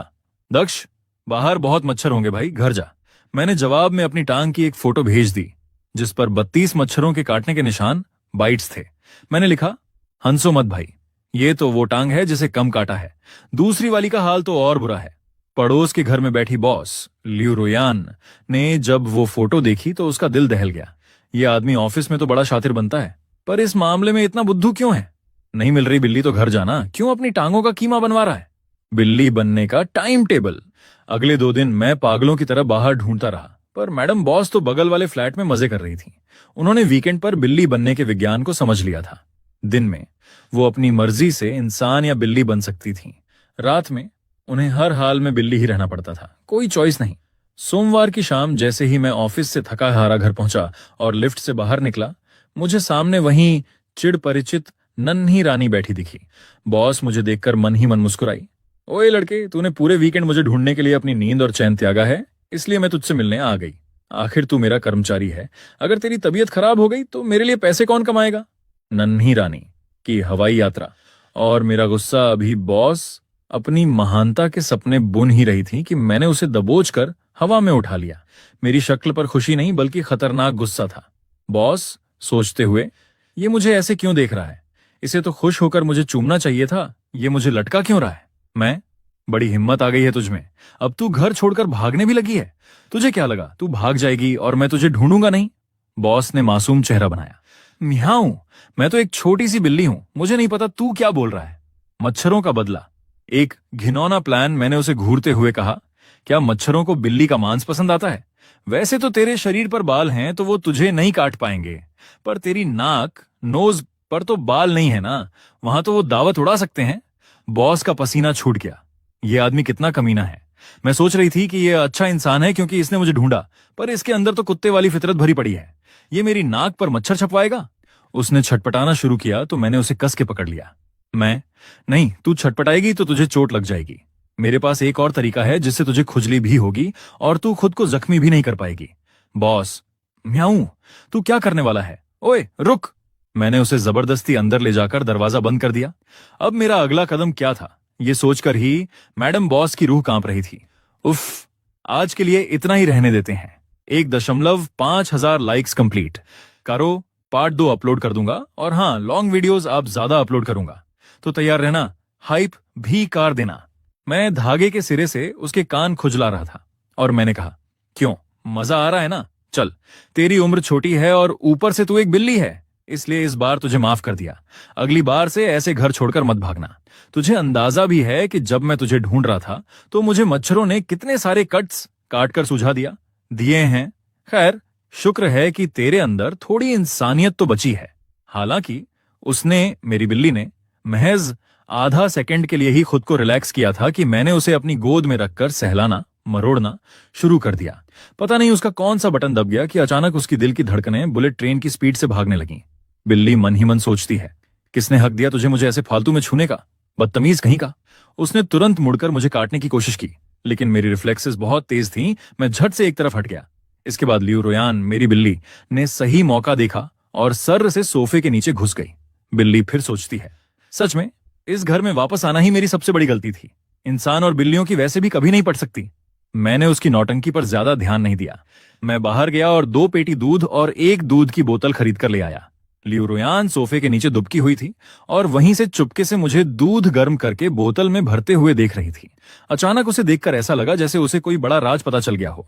दक्ष, बाहर बहुत मच्छर होंगे भाई, घर जा। मैंने जवाब में अपनी टांग की एक फोटो भेज दी, जिस पर 32 मच्छरों के काटने के निशान, बाइट्स थे। मैंने लिखा, हंसो मत भाई, ये तो वो टांग है जिसे कम काटा है, दूसरी वाली का हाल तो और बुरा है। पड़ोस के घर में बैठी बॉस लियू रोयान ने जब वो फोटो देखी तो उसका दिल दहल गया। ये आदमी ऑफिस में तो बड़ा शातिर बनता है, पर इस मामले में इतना बुद्धू क्यों है? नहीं मिल रही बिल्ली तो घर जाना, क्यों अपनी टांगों का कीमा बनवा रहा है? बिल्ली बनने का टाइम टेबल। अगले 2 दिन मैं पागलों की तरह बाहर ढूंढता रहा, पर मैडम बॉस तो बगल वाले फ्लैट में मजे कर रही थी। उन्होंने वीकेंड पर बिल्ली बनने के विज्ञान को समझ लिया था। दिन में वो अपनी मर्जी से इंसान या बिल्ली बन सकती थीं। रात में उन्हें हर हाल में बिल्ली ही रहना पड़ता था, कोई चॉइस नहीं। सोमवार की शाम जैसे ही मैं ऑफिस से थका हारा घर पहुंचा और लिफ्ट से बाहर निकला, मुझे सामने वहीं चिड़ परिचित नन्ही रानी बैठी दिखी। बॉस मुझे देखकर मन ही मन मुस्कुराई, ओए लड़के, तूने पूरे वीकेंड मुझे ढूंढने के लिए अपनी नींद और चैन त्यागा है, इसलिए मैं तुझसे मिलने आ गई। आखिर तू मेरा कर्मचारी है, अगर तेरी तबीयत खराब हो गई तो मेरे लिए पैसे कौन कमाएगा? नन्ही रानी की हवाई यात्रा। और मेरा गुस्सा अभी बॉस अपनी महानता के सपने बुन ही रही थी कि मैंने उसे दबोच कर हवा में उठा लिया। मेरी शक्ल पर खुशी नहीं बल्कि खतरनाक गुस्सा था। बॉस सोचते हुए, ये मुझे ऐसे क्यों देख रहा है? इसे तो खुश होकर मुझे चूमना चाहिए था, ये मुझे लटका क्यों रहा है? मैं, बड़ी हिम्मत आ गई है तुझमें, अब तू घर छोड़कर भागने भी लगी है। तुझे क्या लगा तू भाग जाएगी और मैं तुझे ढूंढूंगा नहीं? बॉस ने मासूम चेहरा बनाया, म्याऊं, मैं तो एक छोटी सी बिल्ली हूं, मुझे नहीं पता तू क्या बोल रहा है। मच्छरों का बदला, एक घिनौना प्लान। मैंने उसे घूरते हुए कहा, क्या मच्छरों को बिल्ली का मांस पसंद आता है? वैसे तो तेरे शरीर पर बाल हैं तो वो तुझे नहीं काट पाएंगे, पर तेरी नाक नोज पर तो बाल नहीं है ना, वहां तो वो दावत उड़ा सकते हैं। बॉस का पसीना छूट गया, ये आदमी कितना कमीना है, मैं सोच रही थी कि ये अच्छा इंसान है क्योंकि इसने मुझे ढूंढा, पर इसके अंदर तो कुत्ते वाली फितरत भरी पड़ी है। ये मेरी नाक पर मच्छर छपवाएगा। उसने छटपटाना शुरू किया तो मैंने उसे कस के पकड़ लिया। मैं, नहीं, तू छटपटाएगी तो तुझे चोट लग जाएगी। मेरे पास एक और तरीका है जिससे तुझे खुजली भी होगी और तू खुद को जख्मी भी नहीं कर पाएगी। बॉस, म्याऊं, तू क्या करने वाला है? ओए रुक। मैंने उसे जबरदस्ती अंदर ले जाकर दरवाजा बंद कर दिया। अब मेरा अगला कदम क्या था, ये सोचकर ही मैडम बॉस की रूह कांप रही थी। उफ, आज के लिए इतना ही रहने देते हैं। 1.5 लाइक्स कंप्लीट करो, पार्ट 2 अपलोड कर दूंगा, और हाँ, लॉन्ग वीडियोस आप ज्यादा अपलोड करूंगा, तो तैयार रहना। हाइप भी कार देना। मैं धागे के सिरे से उसके कान खुजला रहा था और मैंने कहा, क्यों, मजा आ रहा है ना? चल, तेरी उम्र छोटी है और ऊपर से तू एक बिल्ली है, इसलिए इस बार तुझे माफ कर दिया। अगली बार से ऐसे घर छोड़कर मत भागना। तुझे अंदाजा भी है कि जब मैं तुझे ढूंढ रहा था तो मुझे मच्छरों ने कितने सारे कट्स काट कर सुझा दिए हैं। खैर, शुक्र है कि तेरे अंदर थोड़ी इंसानियत तो बची है। हालांकि उसने, मेरी बिल्ली ने, महज आधा सेकंड के लिए ही खुद को रिलैक्स किया था कि मैंने उसे अपनी गोद में रखकर सहलाना मरोड़ना शुरू कर दिया। पता नहीं उसका कौन सा बटन दब गया कि अचानक उसकी दिल की धड़कनें बुलेट ट्रेन की स्पीड से भागने लगीं। बिल्ली मन ही मन सोचती है, किसने हक दिया तुझे मुझे ऐसे फालतू में छूने का, बदतमीज कहीं का। उसने तुरंत मुड़कर मुझे काटने की कोशिश की, लेकिन मेरी रिफ्लेक्सेस बहुत तेज थीं। मैं झट से एक तरफ हट गया। इसके बाद लियू रोयान, मेरी बिल्ली, ने सही मौका देखा और सर्र से सोफे के नीचे घुस गई। बिल्ली फिर सोचती है, सच में इस घर में वापस आना ही मेरी सबसे बड़ी गलती थी। इंसान और बिल्लियों की वैसे भी कभी नहीं पट सकती। मैंने उसकी नौटंकी पर ज्यादा ध्यान नहीं दिया। मैं बाहर गया और 2 पेटी दूध और 1 दूध की बोतल खरीद कर ले आया। लियू रोयान सोफे के नीचे दुबकी हुई थी और वहीं से चुपके से मुझे दूध गर्म करके बोतल में भरते हुए देख रही थी। अचानक उसे देखकर ऐसा लगा जैसे उसे कोई बड़ा राज पता चल गया हो।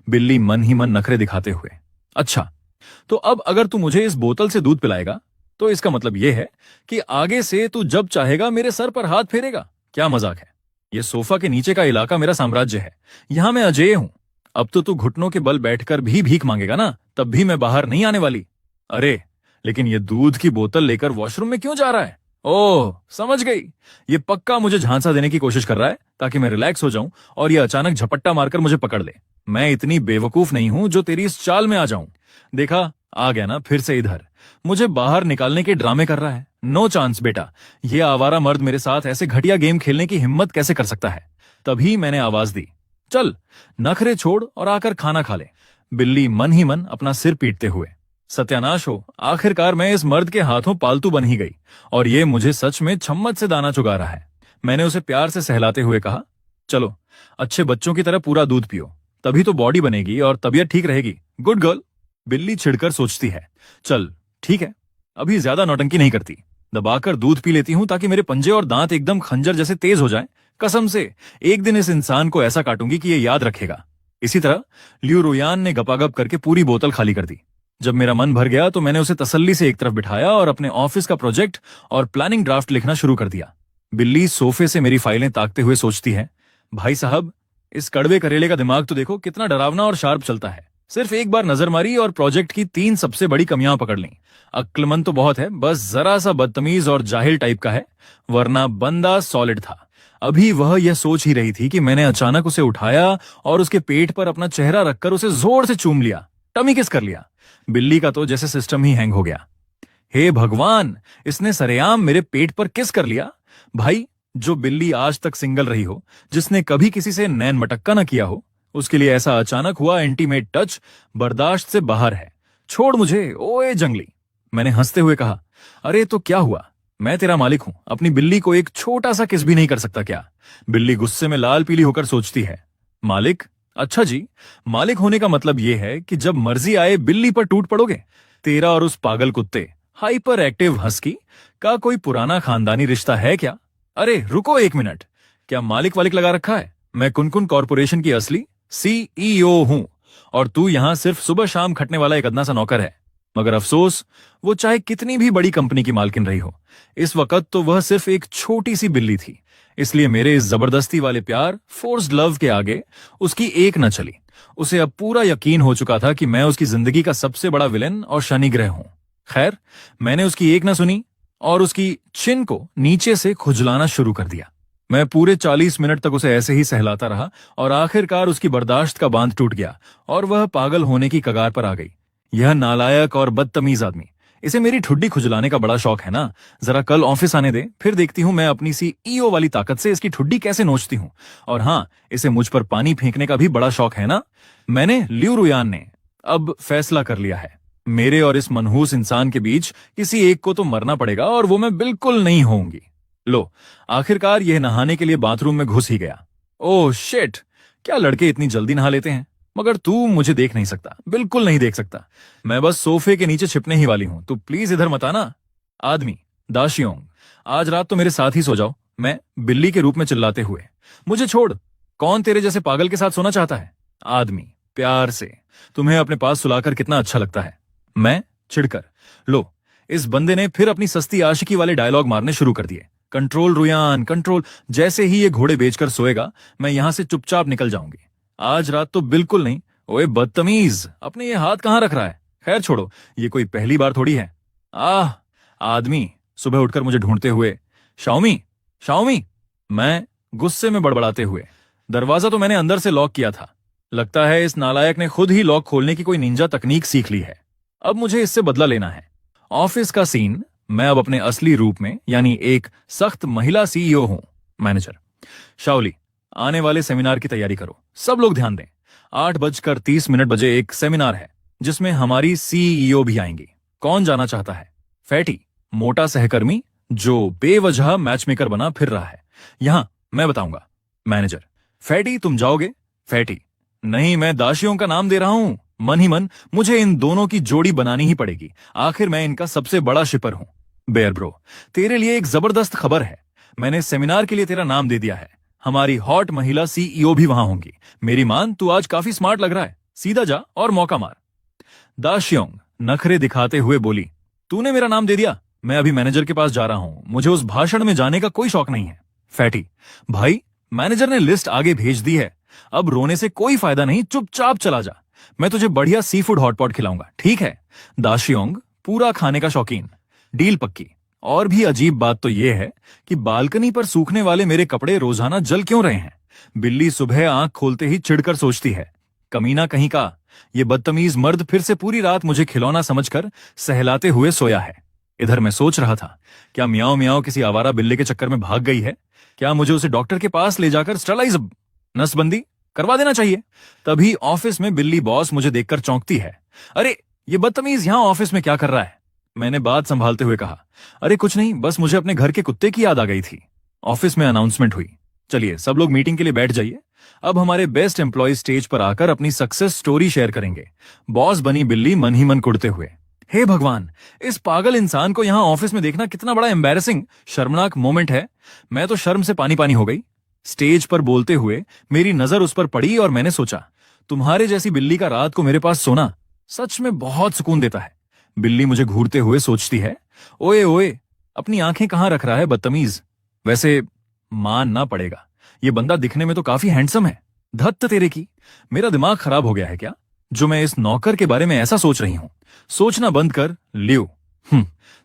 बिल्ली मन ही मन नखरे दिखाते हुए, अच्छा, तो अब अगर तू मुझे इस बोतल से दूध पिलाएगा तो इसका मतलब यह है कि आगे से तू जब चाहेगा मेरे सर पर हाथ फेरेगा। क्या मजाक है? यह सोफा के नीचे का इलाका मेरा साम्राज्य है, यहां मैं अजेय हूं। अब तो तू घुटनों के बल बैठकर भी भीख मांगेगा ना, तब भी मैं बाहर नहीं आने वाली। अरे, लेकिन ये दूध की बोतल लेकर वॉशरूम में क्यों जा रहा है? ओह, समझ गई, ये पक्का मुझे झांसा देने की कोशिश कर रहा है ताकि मैं रिलैक्स हो जाऊं और ये अचानक झपट्टा मारकर मुझे पकड़ ले। मैं इतनी बेवकूफ नहीं हूं जो तेरी इस चाल में आ जाऊं। देखा, आ गया ना फिर से इधर, मुझे बाहर निकालने के ड्रामे कर रहा है। नो चांस बेटा, ये आवारा मर्द मेरे साथ ऐसे घटिया गेम खेलने की हिम्मत कैसे कर सकता है? तभी मैंने आवाज दी, चल नखरे छोड़ और आकर खाना खा ले। बिल्ली मन ही मन अपना सिर पीटते हुए, सत्यानाश हो, आखिरकार मैं इस मर्द के हाथों पालतू बन ही गई और ये मुझे सच में छम्मत से दाना चुगा रहा है। मैंने उसे प्यार से सहलाते हुए कहा, चलो अच्छे बच्चों की तरह पूरा दूध पियो, तभी तो बॉडी बनेगी और तबीयत ठीक रहेगी। Good girl. बिल्ली छिड़कर सोचती है, चल ठीक है, अभी ज्यादा नौटंकी नहीं करती, दबाकर दूध पी लेती हूं ताकि मेरे पंजे और दांत एकदम खंजर जैसे तेज हो जाएं। कसम से एक दिन इस इंसान को ऐसा काटूंगी कि ये याद रखेगा। इसी तरह लियू रोयान ने गपागप करके पूरी बोतल खाली कर दी। जब मेरा मन भर गया तो मैंने उसे तसल्ली से एक तरफ बिठाया और अपने ऑफिस का प्रोजेक्ट और प्लानिंग ड्राफ्ट लिखना शुरू कर दिया। बिल्ली सोफे से मेरी फाइलें ताकते हुए सोचती है, भाई साहब, इस कड़वे करेले का दिमाग तो देखो कितना डरावना और शार्प चलता है। सिर्फ एक बार नजर मारी और प्रोजेक्ट की 3 सबसे बड़ी कमियां पकड़ ली। अक्लमंद तो बहुत है, बस जरा सा बदतमीज और जाहिल टाइप का है, वरना बंदा सॉलिड था। अभी वह यह सोच ही रही थी कि मैंने अचानक उसे उठाया और उसके पेट पर अपना चेहरा रखकर उसे जोर से चूम लिया, टमी किस कर लिया। बिल्ली का तो जैसे सिस्टम ही हैंग हो गया। हे भगवान, इसने सरेआम मेरे पेट पर किस कर लिया। भाई, जो बिल्ली आज तक सिंगल रही हो, जिसने कभी किसी से नैन मटक्का न किया हो, उसके लिए ऐसा अचानक हुआ इंटीमेट टच बर्दाश्त से बाहर है। छोड़ मुझे, ओए जंगली। मैंने हंसते हुए कहा, अरे तो क्या हुआ, मैं तेरा मालिक हूं, अपनी बिल्ली को एक छोटा सा किस भी नहीं कर सकता क्या? बिल्ली गुस्से में लाल पीली होकर सोचती है, मालिक? अच्छा जी, मालिक होने का मतलब यह है कि जब मर्जी आए बिल्ली पर टूट पड़ोगे? तेरा और उस पागल कुत्ते हाइपर एक्टिव हस्की का कोई पुराना खानदानी रिश्ता है क्या? अरे रुको एक मिनट, क्या मालिक वालिक लगा रखा है? मैं कुनकुन कॉर्पोरेशन की असली CEO हूं और तू यहां सिर्फ सुबह शाम खटने वाला एक अदना सा नौकर है। मगर अफसोस, वो चाहे कितनी भी बड़ी कंपनी की मालकिन रही हो, इस वक्त तो वह सिर्फ एक छोटी सी बिल्ली थी। इसलिए मेरे इस जबरदस्ती वाले प्यार, फोर्स्ड लव के आगे उसकी एक न चली। उसे अब पूरा यकीन हो चुका था कि मैं उसकी जिंदगी का सबसे बड़ा विलेन और शनिग्रह हूं। खैर, मैंने उसकी एक न सुनी और उसकी चिन को नीचे से खुजलाना शुरू कर दिया। मैं पूरे 40 मिनट तक उसे ऐसे ही सहलाता रहा और आखिरकार उसकी बर्दाश्त का बांध टूट गया और वह पागल होने की कगार पर आ गई। यह नालायक और बदतमीज आदमी, इसे मेरी ठुड्डी खुजलाने का बड़ा शौक है ना। जरा कल ऑफिस आने दे, फिर देखती हूं मैं अपनी सी ईओ वाली ताकत से इसकी ठुड्डी कैसे नोचती हूं। और हाँ, इसे मुझ पर पानी फेंकने का भी बड़ा शौक है ना। मैंने लियू रुयान ने अब फैसला कर लिया है, मेरे और इस मनहूस इंसान के बीच किसी एक को तो मरना पड़ेगा और वो मैं बिल्कुल नहीं होऊंगी। लो, आखिरकार यह नहाने के लिए बाथरूम में घुस ही गया। ओह शिट, क्या लड़के इतनी जल्दी नहा लेते हैं। मगर तू मुझे देख नहीं सकता, बिल्कुल नहीं देख सकता। मैं बस सोफे के नीचे छिपने ही वाली हूं, तू प्लीज इधर मत आना। आदमी, दाशियोंग, आज रात तो मेरे साथ ही सो जाओ। मैं बिल्ली के रूप में चिल्लाते हुए, मुझे छोड़, कौन तेरे जैसे पागल के साथ सोना चाहता है। आदमी, प्यार से, तुम्हें अपने पास सुलाकर कितना अच्छा लगता है। मैं चिढ़कर, लो, इस बंदे ने फिर अपनी सस्ती आशिकी वाले डायलॉग मारने शुरू कर दिए। Control Ryan, control. जैसे ही ये घोड़े बेचकर सोएगा मैं यहां से चुपचाप निकल जाऊंगी। आज रात तो बिल्कुल नहीं। ओए बदतमीज, अपने ये हाथ कहां रख रहा है। खैर छोड़ो, ये कोई पहली बार थोड़ी है। आह, आदमी सुबह उठकर मुझे ढूंढते हुए, शाओमी, शाओमी। मैं गुस्से में बड़बड़ाते हुए, दरवाजा तो मैंने अंदर से लॉक किया था। लगता है इस नालायक ने खुद ही लॉक खोलने की कोई निंजा तकनीक सीख ली है। अब मुझे इससे बदला लेना है। ऑफिस का सीन, मैं अब अपने असली रूप में, यानी एक सख्त महिला सीईओ हूं। मैनेजर, शाओली, आने वाले सेमिनार की तैयारी करो, सब लोग ध्यान दें। 8:30 बजे एक सेमिनार है जिसमें हमारी सीईओ भी आएंगी। कौन जाना चाहता है। फैटी, मोटा सहकर्मी जो बेवजह मैचमेकर बना फिर रहा है। यहां मैं बताऊंगा। मैनेजर, फैटी तुम जाओगे। फैटी, नहीं, मैं दाशियों का नाम दे रहा हूं। मन ही मन मुझे इन दोनों की जोड़ी बनानी ही पड़ेगी, आखिर मैं इनका सबसे बड़ा शिपर हूं। बेयर ब्रो, तेरे लिए एक जबरदस्त खबर है, मैंने सेमिनार के लिए तेरा नाम दे दिया है। हमारी हॉट महिला सीईओ भी वहां होंगी। मेरी मान, तू आज काफी स्मार्ट लग रहा है, सीधा जा और मौका मार। दाशियोंग नखरे दिखाते हुए बोली, तूने मेरा नाम दे दिया, मैं अभी मैनेजर के पास जा रहा हूं, मुझे उस भाषण में जाने का कोई शौक नहीं है। फैटी, भाई मैनेजर ने लिस्ट आगे भेज दी है, अब रोने से कोई फायदा नहीं, चुपचाप चला जा, मैं तुझे बढ़िया सी फूड हॉटपॉट खिलाऊंगा, ठीक है। दाशियोंग पूरा खाने का शौकीन, डील पक्की। और भी अजीब बात तो यह है कि बालकनी पर सूखने वाले मेरे कपड़े रोजाना जल क्यों रहे हैं। बिल्ली सुबह आंख खोलते ही चिढ़कर सोचती है, कमीना कहीं का, ये बदतमीज मर्द फिर से पूरी रात मुझे खिलौना समझकर सहलाते हुए सोया है। इधर मैं सोच रहा था, क्या म्याओ म्याओ किसी आवारा बिल्ली के चक्कर में भाग गई है। क्या मुझे उसे डॉक्टर के पास ले जाकर स्टरलाइज नसबंदी करवा देना चाहिए। तभी ऑफिस में बिल्ली बॉस मुझे देखकर चौंकती है। अरे ये बदतमीज यहां ऑफिस में क्या कर रहा है। मैंने बात संभालते हुए कहा, अरे कुछ नहीं, बस मुझे अपने घर के कुत्ते की याद आ गई थी। ऑफिस में अनाउंसमेंट हुई, चलिए सब लोग मीटिंग के लिए बैठ जाइए। अब हमारे बेस्ट एम्प्लॉय स्टेज पर आकर अपनी सक्सेस स्टोरी शेयर करेंगे। बॉस बनी बिल्ली मन ही मन कुड़ते हुए, हे भगवान, इस पागल इंसान को यहां ऑफिस में देखना कितना बड़ा एम्बैरेसिंग, शर्मनाक मोमेंट है। मैं तो शर्म से पानी पानी हो गई। स्टेज पर बोलते हुए मेरी नजर उस पर पड़ी और मैंने सोचा, तुम्हारे जैसी बिल्ली का रात को मेरे पास सोना सच में बहुत सुकून देता है। बिल्ली मुझे घूरते हुए सोचती है, ओए ओए, अपनी आंखें कहां रख रहा है बदतमीज। वैसे मानना पड़ेगा, ये बंदा दिखने में तो काफी हैंडसम है। धत्त तेरे की, मेरा दिमाग खराब हो गया है क्या, जो मैं इस नौकर के बारे में ऐसा सोच रही हूं। सोचना बंद कर लियो।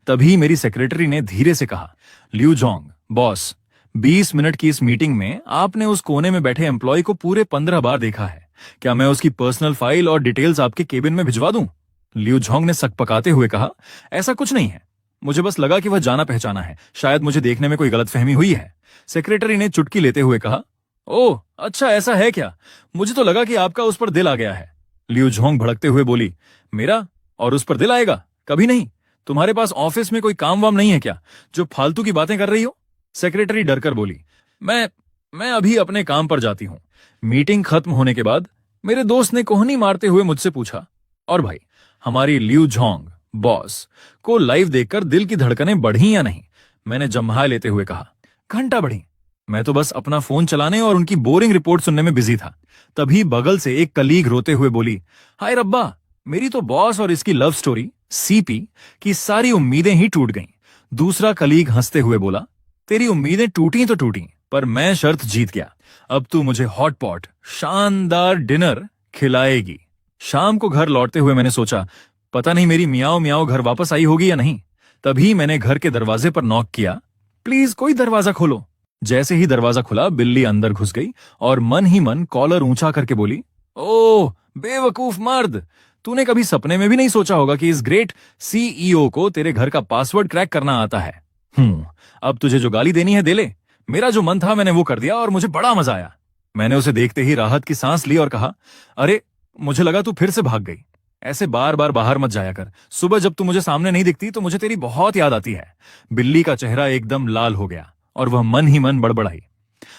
तभी मेरी सेक्रेटरी ने धीरे से कहा, लियू जोंग, बॉस, 20 मिनट की इस मीटिंग में आपने उस कोने में बैठे एम्प्लॉय को पूरे 15 बार देखा है। क्या मैं उसकी पर्सनल फाइल और डिटेल्स आपके केबिन में भिजवा दूं? लियू जोंग ने सकपकाते हुए कहा, ऐसा कुछ नहीं है, मुझे बस लगा कि वह जाना पहचाना है, शायद मुझे देखने में कोई गलतफहमी हुई है। सेक्रेटरी ने चुटकी लेते हुए कहा, ओह अच्छा ऐसा है क्या, मुझे तो लगा कि आपका उस पर दिल आ गया है। लियू जोंग भड़कते हुए बोली, मेरा और उस पर दिल आएगा? कभी नहीं। तुम्हारे पास ऑफिस में कोई काम वाम नहीं है क्या, जो फालतू की बातें कर रही हो? सेक्रेटरी डरकर बोली, मैं अभी अपने काम पर जाती हूं। मीटिंग खत्म होने के बाद मेरे दोस्त ने कोहनी मारते हुए मुझसे पूछा, और भाई हमारी लियू जोंग बॉस को लाइव देखकर दिल की धड़कनें बढ़ी या नहीं? मैंने जम्हा लेते हुए कहा, घंटा बढ़ी। मैं तो बस अपना फोन चलाने और उनकी बोरिंग रिपोर्ट सुनने में बिजी था। तभी बगल से एक कलीग रोते हुए बोली, हाय रब्बा, मेरी तो बॉस और इसकी लव स्टोरी सीपी की सारी उम्मीदें ही टूट गईं। दूसरा कलीग हंसते हुए बोला, तेरी उम्मीदें टूटी तो टूटी, पर मैं शर्त जीत गया। अब तू मुझे हॉट पॉट शानदार डिनर खिलाएगी। शाम को घर लौटते हुए मैंने सोचा, पता नहीं मेरी मियाओ मियाओ घर वापस आई होगी या नहीं। तभी मैंने घर के दरवाजे पर नॉक किया, प्लीज कोई दरवाजा खोलो। जैसे ही दरवाजा खुला बिल्ली अंदर घुस गई और मन ही मन कॉलर ऊंचा करके बोली, ओह बेवकूफ मर्द, तूने कभी सपने में भी नहीं सोचा होगा कि इस ग्रेट सीईओ को तेरे घर का पासवर्ड क्रैक करना आता है। अब तुझे जो गाली देनी है दे ले। मेरा जो मन था मैंने वो कर दिया और मुझे बड़ा मजा आया। मैंने उसे देखते ही राहत की सांस ली और कहा, अरे मुझे लगा तू फिर से भाग गई। ऐसे बार बार बाहर मत जाया कर। सुबह जब तू मुझे सामने नहीं दिखती तो मुझे तेरी बहुत याद आती है। बिल्ली का चेहरा एकदम लाल हो गया और वह मन ही मन बड़बड़ाई,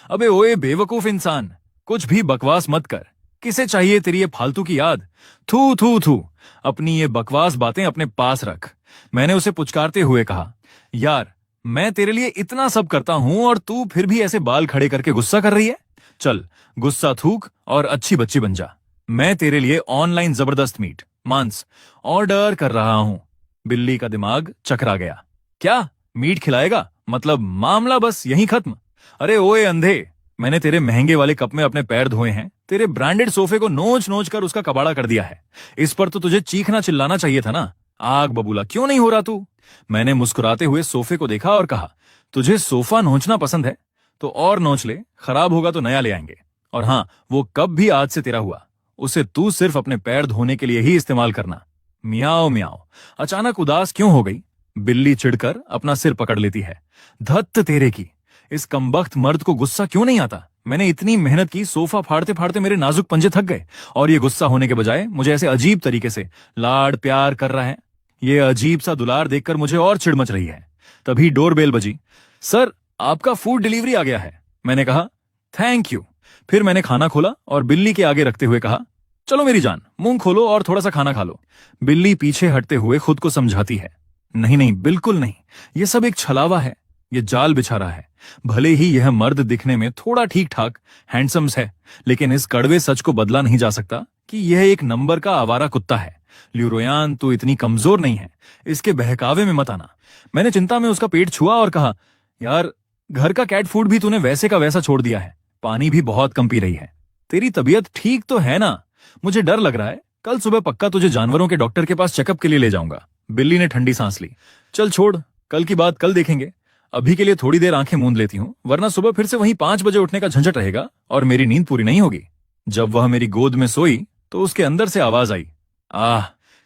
अबे ओए बेवकूफ इंसान, कुछ भी बकवास मत कर। किसे चाहिए तेरी ये फालतू की याद? थू थू थू, अपनी ये बकवास बातें अपने पास रख। मैंने उसे पुचकारते हुए कहा, यार मैं तेरे लिए इतना सब करता हूं और तू फिर भी ऐसे बाल खड़े करके गुस्सा कर रही है। चल गुस्सा थूक और अच्छी बच्ची बन जा। मैं तेरे लिए ऑनलाइन जबरदस्त मीट मांस ऑर्डर कर रहा हूं। बिल्ली का दिमाग चकरा गया। क्या मीट खिलाएगा? मतलब मामला बस यहीं खत्म? अरे ओए अंधे, मैंने तेरे महंगे वाले कप में अपने पैर धोए हैं, तेरे ब्रांडेड सोफे को नोच नोच कर उसका कबाड़ा कर दिया है। इस पर तो तुझे चीखना चिल्लाना चाहिए था ना। आग बबूला क्यों नहीं हो रहा तू? मैंने मुस्कुराते हुए सोफे को देखा और कहा, तुझे सोफा नोचना पसंद है तो और नोच ले, खराब होगा तो नया ले आएंगे। और हाँ, वो कप भी आज से तेरा हुआ। उसे तू सिर्फ अपने पैर धोने के लिए ही इस्तेमाल करना। मियाओ मियाओ। अचानक उदास क्यों हो गई? बिल्ली चिढ़कर अपना सिर पकड़ लेती है। धत्त तेरे की, इस कमबख्त मर्द को गुस्सा क्यों नहीं आता? मैंने इतनी मेहनत की, सोफा फाड़ते फाड़ते मेरे नाजुक पंजे थक गए और ये गुस्सा होने के बजाय मुझे ऐसे अजीब तरीके से लाड प्यार कर रहा है। ये अजीब सा दुलार देखकर मुझे और चिढ़ मच रही है। तभी डोरबेल बजी। सर आपका फूड डिलीवरी आ गया है। मैंने कहा, थैंक यू। फिर मैंने खाना खोला और बिल्ली के आगे रखते हुए कहा, चलो मेरी जान, मुंह खोलो और थोड़ा सा खाना खा लो। बिल्ली पीछे हटते हुए खुद को समझाती है, नहीं नहीं बिल्कुल नहीं, ये सब एक छलावा है, ये जाल बिछा रहा है। भले ही यह मर्द दिखने में थोड़ा ठीक ठाक हैंडसम्स है, लेकिन इस कड़वे सच को बदला नहीं जा सकता कि यह एक नंबर का आवारा कुत्ता है। ल्यूरोयान तू इतनी कमजोर नहीं है, इसके बहकावे में मत आना। मैंने चिंता में उसका पेट छुआ और कहा, यार घर का कैट फूड भी तूने वैसे का वैसा छोड़ दिया है, पानी भी बहुत कम पी रही है। तेरी तबीयत ठीक तो है ना? मुझे डर लग रहा है, कल सुबह पक्का तुझे जानवरों के डॉक्टर के पास चेकअप के लिए ले जाऊंगा। बिल्ली ने ठंडी सांस ली। चल छोड़, कल की बात कल देखेंगे। अभी के लिए थोड़ी देर आंखें मूंद लेती हूं, वरना सुबह फिर से वहीं 5 बजे उठने का झंझट रहेगा और मेरी नींद पूरी नहीं होगी। जब वह मेरी गोद में सोई तो उसके अंदर से आवाज आई, आह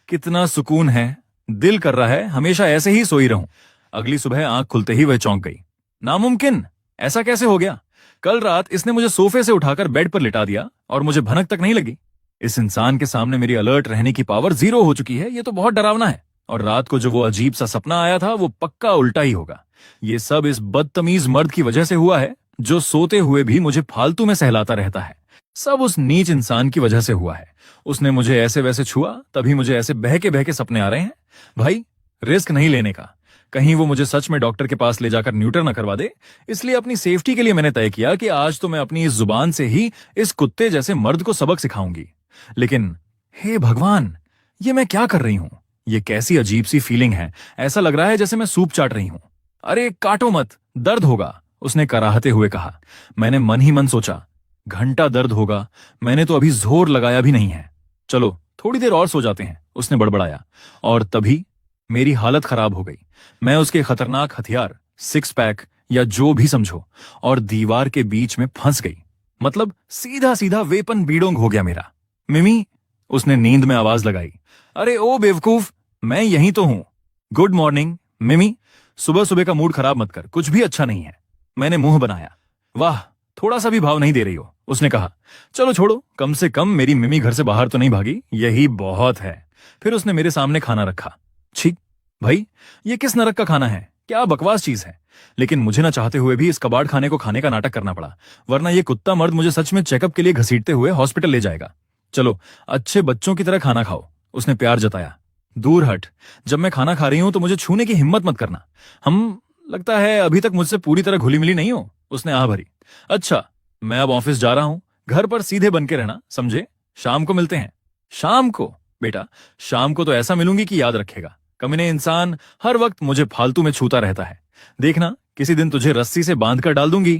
कितना सुकून है, दिल कर रहा है हमेशा ऐसे ही सोई रहूं। अगली सुबह आंख खुलते ही वह चौंक गई। नामुमकिन, ऐसा कैसे हो गया? कल रात इसने मुझे सोफे से उठाकर बेड पर लिटा दिया और मुझे भनक तक नहीं लगी। इस इंसान के सामने मेरी अलर्ट रहने की पावर 0 हो चुकी है। ये तो बहुत डरावना है। और रात को जो वो अजीब सा सपना आया था वो पक्का उल्टा ही होगा। ये सब इस बदतमीज मर्द की वजह से हुआ है जो सोते हुए भी मुझे फालतू में सहलाता रहता है। सब उस नीच इंसान की वजह से हुआ है। उसने मुझे ऐसे वैसे छुआ, तभी मुझे ऐसे बहके सपने आ रहे हैं। भाई रिस्क नहीं लेने का, कहीं वो मुझे सच में डॉक्टर के पास ले जाकर न्यूटर न करवा दे। इसलिए अपनी सेफ्टी के लिए मैंने तय किया कि आज तो मैं अपनी इस जुबान से ही इस कुत्ते जैसे मर्द को सबक सिखाऊंगी। लेकिन हे भगवान, ये मैं क्या कर रही हूं? ये कैसी अजीब सी फीलिंग है। ऐसा लग रहा है जैसे मैं सूप चाट रही हूं। अरे काटो मत, दर्द होगा, उसने कराहते हुए कहा। मैंने मन ही मन सोचा, घंटा दर्द होगा, मैंने तो अभी जोर लगाया भी नहीं है। चलो थोड़ी देर और सो जाते हैं, उसने बड़बड़ाया। और तभी मेरी हालत खराब हो गई। मैं उसके खतरनाक हथियार, 6 पैक या जो भी समझो, और दीवार के बीच में फंस गई। मतलब सीधा सीधा वेपन बीडोंग हो गया मेरा। मिमी, उसने नींद में आवाज लगाई। अरे ओ बेवकूफ, मैं यहीं तो हूं। गुड मॉर्निंग मिमी। सुबह सुबह का मूड खराब मत कर, कुछ भी अच्छा नहीं है। मैंने मुंह बनाया। वाह, थोड़ा सा भी भाव नहीं दे रही हो, उसने कहा। चलो छोड़ो, कम से कम मेरी मिमी घर से बाहर तो नहीं भागी, यही बहुत है। फिर उसने मेरे सामने खाना रखा। छी भाई, ये किस नरक का खाना है? क्या बकवास चीज है। लेकिन मुझे ना चाहते हुए भी इस कबाड़ खाने को खाने का नाटक करना पड़ा, वरना ये कुत्ता मर्द मुझे सच में चेकअप के लिए घसीटते हुए हॉस्पिटल ले जाएगा। चलो अच्छे बच्चों की तरह खाना खाओ, उसने प्यार जताया। दूर हट, जब मैं खाना खा रही हूं तो मुझे छूने की हिम्मत मत करना। हम लगता है अभी तक मुझसे पूरी तरह घुली मिली नहीं हो, उसने आह भरी। अच्छा, मैं अब ऑफिस जा रहा हूं, घर पर सीधे बन के रहना, समझे? शाम को मिलते हैं। शाम को? बेटा, शाम को तो ऐसा मिलूंगी कि याद रखेगा। कमीने इंसान हर वक्त मुझे फालतू में छूता रहता है। देखना, किसी दिन तुझे रस्सी से बांध कर डाल दूंगी।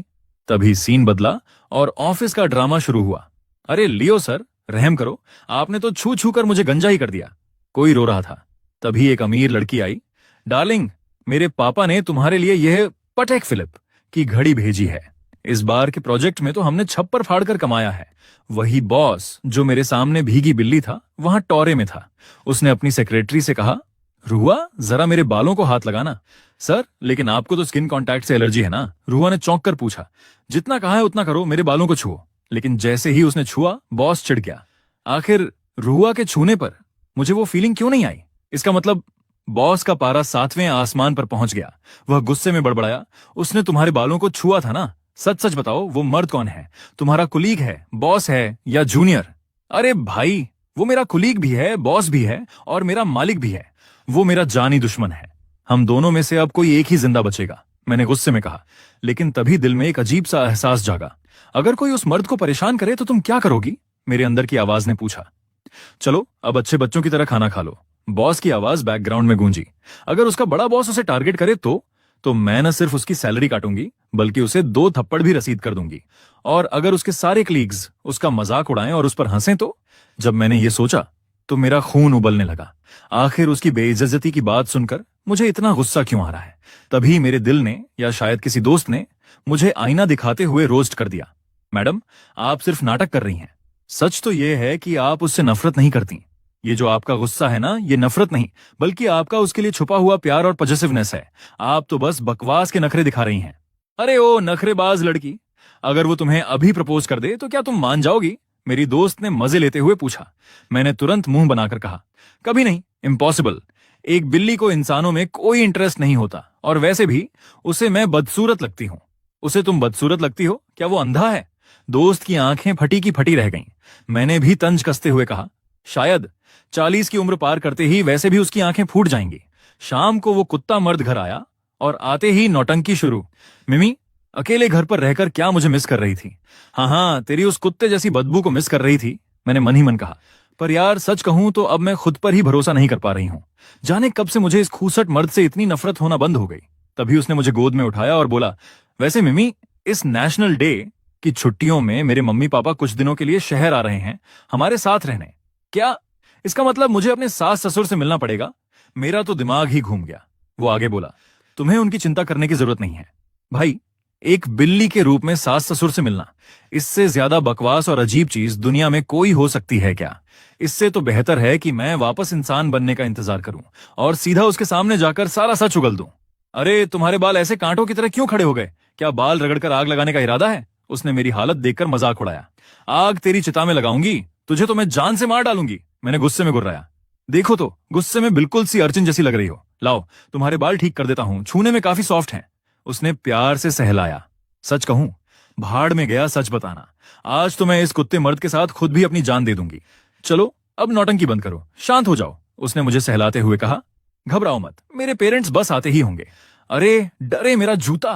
तभी सीन बदला और ऑफिस का ड्रामा शुरू हुआ। अरे लियो सर, रहम करो, आपने तो छू छू कर मुझे गंजा ही कर दिया। कोई रो रहा था। तभी एक अमीर लड़की आई। डार्लिंग, मेरे पापा ने तुम्हारे लिए यह पटेक फिलिप की घड़ी भेजी है। इस बार के प्रोजेक्ट में तो हमने छप्पर फाड़कर कमाया है। वही बॉस जो मेरे सामने भीगी बिल्ली था वहां टॉरे में था। उसने अपनी सेक्रेटरी से कहा, रुआ जरा मेरे बालों को हाथ लगाना। सर, लेकिन आपको तो स्किन कांटेक्ट से एलर्जी है ना? रुआ ने चौंक कर पूछा। जितना कहा है उतना करो, मेरे बालों को छुओ। लेकिन जैसे ही उसने छुआ, बॉस चिढ़ गया। आखिर रुआ के छूने पर मुझे वो फीलिंग क्यों नहीं आई? इसका मतलब बॉस का पारा 7वें आसमान पर पहुंच गया। वह गुस्से में बड़बड़ाया, उसने तुम्हारे बालों को छुआ था ना? सच सच बताओ, वो मर्द कौन है? तुम्हारा कुलीग है, बॉस है या जूनियर? अरे भाई, वो मेरा कुलीग भी है, बॉस भी है और मेरा मालिक भी है। वो मेरा जानी दुश्मन है। हम दोनों में से अब कोई एक ही जिंदा बचेगा, मैंने गुस्से में कहा। लेकिन तभी दिल में एक अजीब सा एहसास जागा। अगर कोई उस मर्द को परेशान करे तो तुम क्या करोगी? मेरे अंदर की आवाज ने पूछा। चलो अब अच्छे बच्चों की तरह खाना खा लो, बॉस की आवाज बैकग्राउंड में गूंजी। अगर उसका बड़ा बॉस उसे टारगेट करे तो मैं न सिर्फ उसकी सैलरी काटूंगी बल्कि उसे 2 थप्पड़ भी रसीद कर दूंगी। और अगर उसके सारे कलीग्स उसका मजाक उड़ाएं और उस पर हंसें तो? जब मैंने ये सोचा तो मेरा खून उबलने लगा। आखिर उसकी बेइज्जती की बात सुनकर मुझे इतना गुस्सा क्यों आ रहा है? तभी मेरे दिल ने या शायद किसी दोस्त ने मुझे आईना दिखाते हुए रोस्ट कर दिया। मैडम, आप सिर्फ नाटक कर रही हैं। सच तो यह है कि आप उससे नफरत नहीं करती। ये जो आपका गुस्सा है ना, ये नफरत नहीं बल्कि आपका उसके लिए छुपा हुआ प्यार और पॉजिटिवनेस है। आप तो बस बकवास के नखरे दिखा रही हैं। अरे ओ नखरेबाज लड़की, अगर वो तुम्हें अभी प्रपोज कर दे तो क्या तुम मान जाओगी? मेरी दोस्त ने मजे लेते हुए पूछा। मैंने तुरंत मुंह बनाकर कहा, कभी नहीं, इम्पॉसिबल। एक बिल्ली को इंसानों में कोई इंटरेस्ट नहीं होता और वैसे भी उसे मैं बदसूरत लगती हूँ। उसे तुम बदसूरत लगती हो? क्या वो अंधा है? दोस्त की आंखें फटी की फटी रह गईं। मैंने भी तंज कसते हुए कहा, शायद 40 की उम्र पार करते ही वैसे भी उसकी आंखें फूट जाएंगी। शाम को वो कुत्ता मर्द घर आया और आते ही नौटंकी शुरू। मिमी, अकेले घर पर रहकर क्या मुझे मिस कर रही थी? हाँ, तेरी उस कुत्ते जैसी बदबू को मिस कर रही थी, मैंने मन ही मन कहा। पर यार सच कहूं तो अब मैं खुद पर ही भरोसा नहीं कर पा रही हूं। जाने कब से मुझे इस खूसट मर्द से इतनी नफरत होना बंद हो गई। तभी उसने मुझे गोद में उठाया और बोला, वैसे मिमी, इस नेशनल डे की छुट्टियों में मेरे मम्मी पापा कुछ दिनों के लिए शहर आ रहे हैं हमारे साथ रहने। क्या इसका मतलब मुझे अपने सास ससुर से मिलना पड़ेगा? मेरा तो दिमाग ही घूम गया। वो आगे बोला, तुम्हें उनकी चिंता करने की जरूरत नहीं है भाई। एक बिल्ली के रूप में सास ससुर से मिलना, इससे ज्यादा बकवास और अजीब चीज दुनिया में कोई हो सकती है क्या? इससे तो बेहतर है कि मैं वापस इंसान बनने का इंतजार करूं और सीधा उसके सामने जाकर सारा सच उगल दूं। अरे तुम्हारे बाल ऐसे कांटों की तरह क्यों खड़े हो गए? क्या बाल रगड़कर आग लगाने का इरादा है? उसने मेरी हालत देखकर मजाक उड़ाया। आग तेरी चिता में लगाऊंगी, तुझे तो मैं जान से मार डालूंगी, मैंने गुस्से में गुर्राया। देखो तो, गुस्से में बिल्कुल सी अर्चिन जैसी लग रही हो। लाओ तुम्हारे बाल ठीक कर देता हूं, छूने में काफी सॉफ्ट हैं। उसने प्यार से सहलाया। सच कहूं, भाड़ में गया सच बताना। आज तो मैं इस कुत्ते मर्द के साथ खुद भी अपनी जान दे दूंगी। चलो अब नौटंकी बंद करो, शांत हो जाओ, उसने मुझे सहलाते हुए कहा। घबराओ मत, मेरे पेरेंट्स बस आते ही होंगे। अरे डरे मेरा जूता,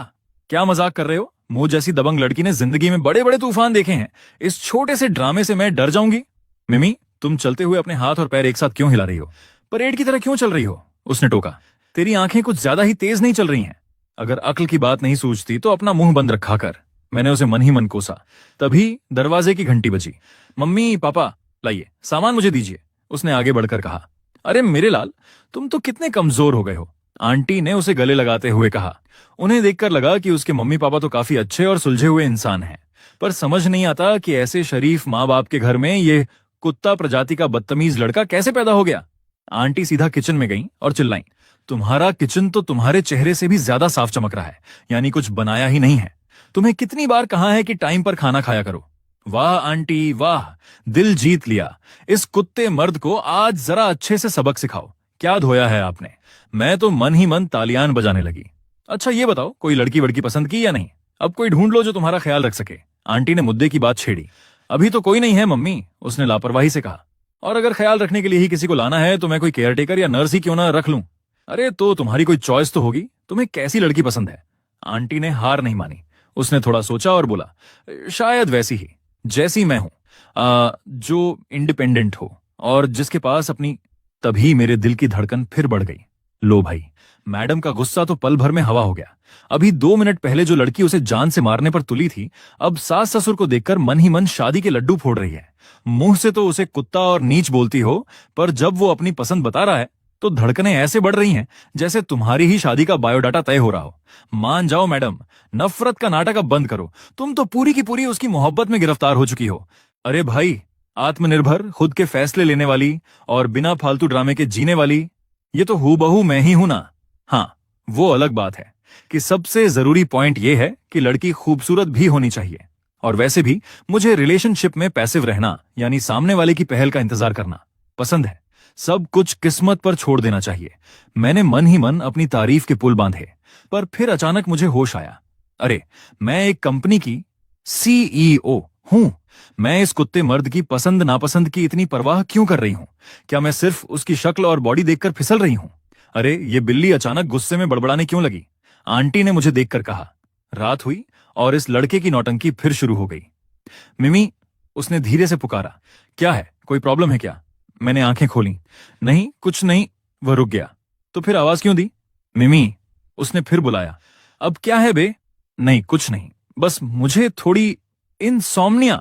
क्या मजाक कर रहे हो? मुझ जैसी दबंग लड़की ने जिंदगी में बड़े बड़े तूफान देखे हैं, इस छोटे से ड्रामे से मैं डर जाऊंगी? मिमी, तुम चलते हुए अपने हाथ और पैर एक साथ क्यों हिला रही हो? परेड की तरह क्यों चल रही हो? उसने टोका। तेरी आंखें कुछ ज्यादा ही तेज नहीं चल रही हैं। अगर अक्ल की बात नहीं सूझती तो अपना मुंह बंद रखा कर, मैंने उसे मन ही मन कोसा। तभी दरवाजे की घंटी बजी। मम्मी पापा, लाइए सामान मुझे दीजिए, उसने आगे बढ़कर कहा। अरे मेरे लाल, तुम तो कितने कमजोर हो गए हो, आंटी ने उसे गले लगाते हुए कहा। उन्हें देखकर लगा कि उसके मम्मी पापा तो काफी अच्छे और सुलझे हुए इंसान हैं, पर समझ नहीं आता कि ऐसे शरीफ माँ बाप के घर में ये कुत्ता प्रजाति का बदतमीज लड़का कैसे पैदा हो गया। आंटी सीधा किचन में गईं और चिल्लाईं, तुम्हारा किचन तो तुम्हारे चेहरे से भी ज्यादा साफ चमक रहा है, यानी कुछ बनाया ही नहीं है। तुम्हें कितनी बार कहा है कि टाइम पर खाना खाया करो। वाह आंटी वाह, दिल जीत लिया। इस कुत्ते मर्द को आज जरा अच्छे से सबक सिखाओ। क्या धोया है आपने? मैं तो मन ही मन तालियान बजाने लगी। अच्छा ये बताओ, कोई लड़की वड़की पसंद की या नहीं? अब कोई ढूंढ लो जो तुम्हारा ख्याल रख सके, आंटी ने मुद्दे की बात छेड़ी। अभी तो कोई नहीं है मम्मी, उसने लापरवाही से कहा। और अगर ख्याल रखने के लिए ही किसी को लाना है तो मैं कोई केयरटेकर या नर्स ही क्यों ना रख लूं। अरे तो तुम्हारी कोई चॉइस तो होगी, तुम्हें कैसी लड़की पसंद है? आंटी ने हार नहीं मानी। उसने थोड़ा सोचा और बोला, शायद वैसी ही जैसी मैं हूं, जो इंडिपेंडेंट हो और जिसके पास अपनी। तभी मेरे दिल की धड़कन फिर बढ़ गई। लो भाई, मैडम का गुस्सा तो पल भर में हवा हो गया। अभी 2 मिनट पहले जो लड़की उसे जान से मारने पर तुली थी, अब सास ससुर को देखकर मन ही मन शादी के लड्डू फोड़ रही है। मुंह से तो उसे कुत्ता और नीच बोलती हो, पर जब वो अपनी पसंद बता रहा है तो धड़कनें ऐसे बढ़ रही हैं जैसे तुम्हारी ही शादी का बायोडाटा तय हो रहा हो। मान जाओ मैडम, नफरत का नाटक अब बंद करो। तुम तो पूरी की पूरी उसकी मोहब्बत में गिरफ्तार हो चुकी हो। अरे भाई, आत्मनिर्भर, खुद के फैसले लेने वाली और बिना फालतू ड्रामे के जीने वाली, ये तो हूबहू मैं ही हूं ना। हाँ, वो अलग बात है कि सबसे जरूरी पॉइंट ये है कि लड़की खूबसूरत भी होनी चाहिए। और वैसे भी मुझे रिलेशनशिप में पैसिव रहना, यानी सामने वाले की पहल का इंतजार करना, पसंद है। सब कुछ किस्मत पर छोड़ देना चाहिए। मैंने मन ही मन अपनी तारीफ के पुल बांधे, पर फिर अचानक मुझे होश आया। अरे, मैं एक कंपनी की सीईओ हूं। मैं इस कुत्ते मर्द की पसंद नापसंद की इतनी परवाह क्यों कर रही हूं? क्या मैं सिर्फ उसकी शक्ल और बॉडी देखकर फिसल रही हूं? अरे, ये बिल्ली अचानक गुस्से में बड़बड़ाने क्यों लगी? आंटी ने मुझे देखकर कहा। रात हुई और इस लड़के की नौटंकी फिर शुरू हो गई। मिमी, उसने धीरे से पुकारा। क्या है, कोई प्रॉब्लम है क्या? मैंने आंखें खोली। नहीं, कुछ नहीं। वह रुक गया। तो फिर आवाज क्यों दी? मिमी, उसने फिर बुलाया। अब क्या है बे? नहीं, कुछ नहीं, बस मुझे थोड़ी इंसोम्निया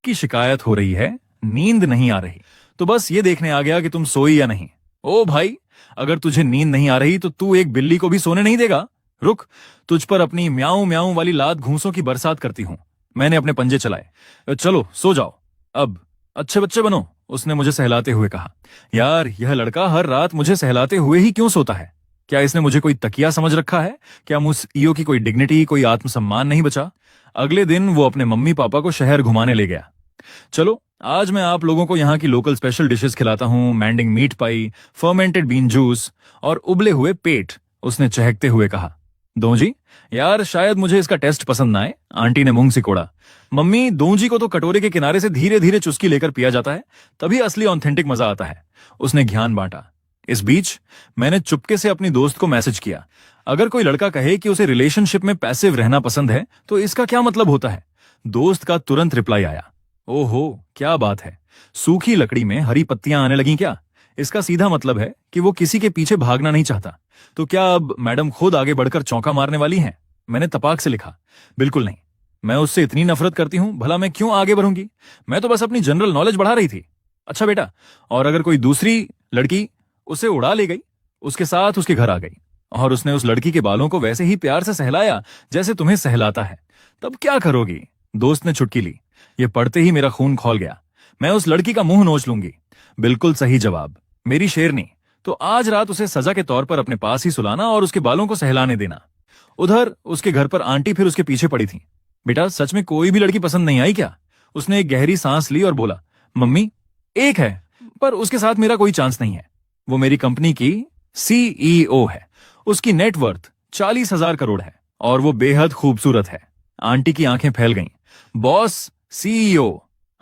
की शिकायत हो रही है, नींद नहीं आ रही। तो बस ये देखने आ गया कि तुम सोई या नहीं। ओ भाई, अगर तुझे नींद नहीं आ रही तो तू एक बिल्ली को भी सोने नहीं देगा? रुक, तुझ पर अपनी म्याऊं म्याऊं वाली लात घूंसों की बरसात करती हूं। मैंने अपने पंजे चलाए। चलो सो जाओ अब, अच्छे बच्चे बनो, उसने मुझे सहलाते हुए कहा। यार, यह लड़का हर रात मुझे सहलाते हुए ही क्यों सोता है? क्या इसने मुझे कोई तकिया समझ रखा है? क्या मुझ ईओ की कोई डिग्निटी, कोई आत्मसम्मान नहीं बचा? अगले दिन वो अपने मम्मी पापा को शहर घुमाने ले गया। चलो, आज मैं आप लोगों को यहाँ की लोकल स्पेशल डिशेस खिलाता हूँ। मैंडिंग meat pie, fermented bean juice और उबले हुए पेट, उसने चहकते हुए कहा। दोंजी, यार शायद मुझे इसका टेस्ट पसंद ना आए, आंटी ने मुंह सिकोड़ा। मम्मी, दोंजी को तो कटोरे के किनारे से धीरे धीरे चुस्की लेकर पिया जाता है, तभी असली ऑथेंटिक मजा आता है, उसने ज्ञान बांटा। इस बीच मैंने चुपके से अपनी दोस्त को मैसेज किया। अगर कोई लड़का कहे कि उसे रिलेशनशिप में पैसिव रहना पसंद है तो इसका क्या मतलब होता है? दोस्त का तुरंत रिप्लाई आया। ओहो, क्या बात है, सूखी लकड़ी में हरी पत्तियां आने लगी क्या? इसका सीधा मतलब है कि वो किसी के पीछे भागना नहीं चाहता। तो क्या अब मैडम खुद आगे बढ़कर चौंका मारने वाली हैं? मैंने तपाक से लिखा। बिल्कुल नहीं, मैं उससे इतनी नफरत करती हूं, भला मैं क्यों आगे बढ़ूंगी? मैं तो बस अपनी जनरल नॉलेज बढ़ा रही थी। अच्छा बेटा, और अगर कोई दूसरी लड़की उसे उड़ा ले गई, उसके साथ उसके घर आ गई और उसने उस लड़की के बालों को वैसे ही प्यार से सहलाया जैसे तुम्हें सहलाता है, तब क्या करोगी? दोस्त ने चुटकी ली। ये पढ़ते ही मेरा खून खौल गया। मैं उस लड़की का मुंह नोच लूंगी। बिल्कुल सही जवाब, मेरी शेरनी। तो आज रात उसे सजा के तौर पर अपने पास ही सुलाना और उसके बालों को सहलाने देना। उधर उसके घर पर आंटी फिर उसके पीछे पड़ी थी। बेटा, सच में कोई भी लड़की पसंद नहीं आई क्या? उसने एक गहरी सांस ली और बोला। मम्मी, एक है, पर उसके साथ मेरा कोई चांस नहीं है। वो मेरी कंपनी की सीईओ है। उसकी नेटवर्थ 40,000 करोड़ है और वो बेहद खूबसूरत है। आंटी की आंखें फैल गईं। Boss, CEO?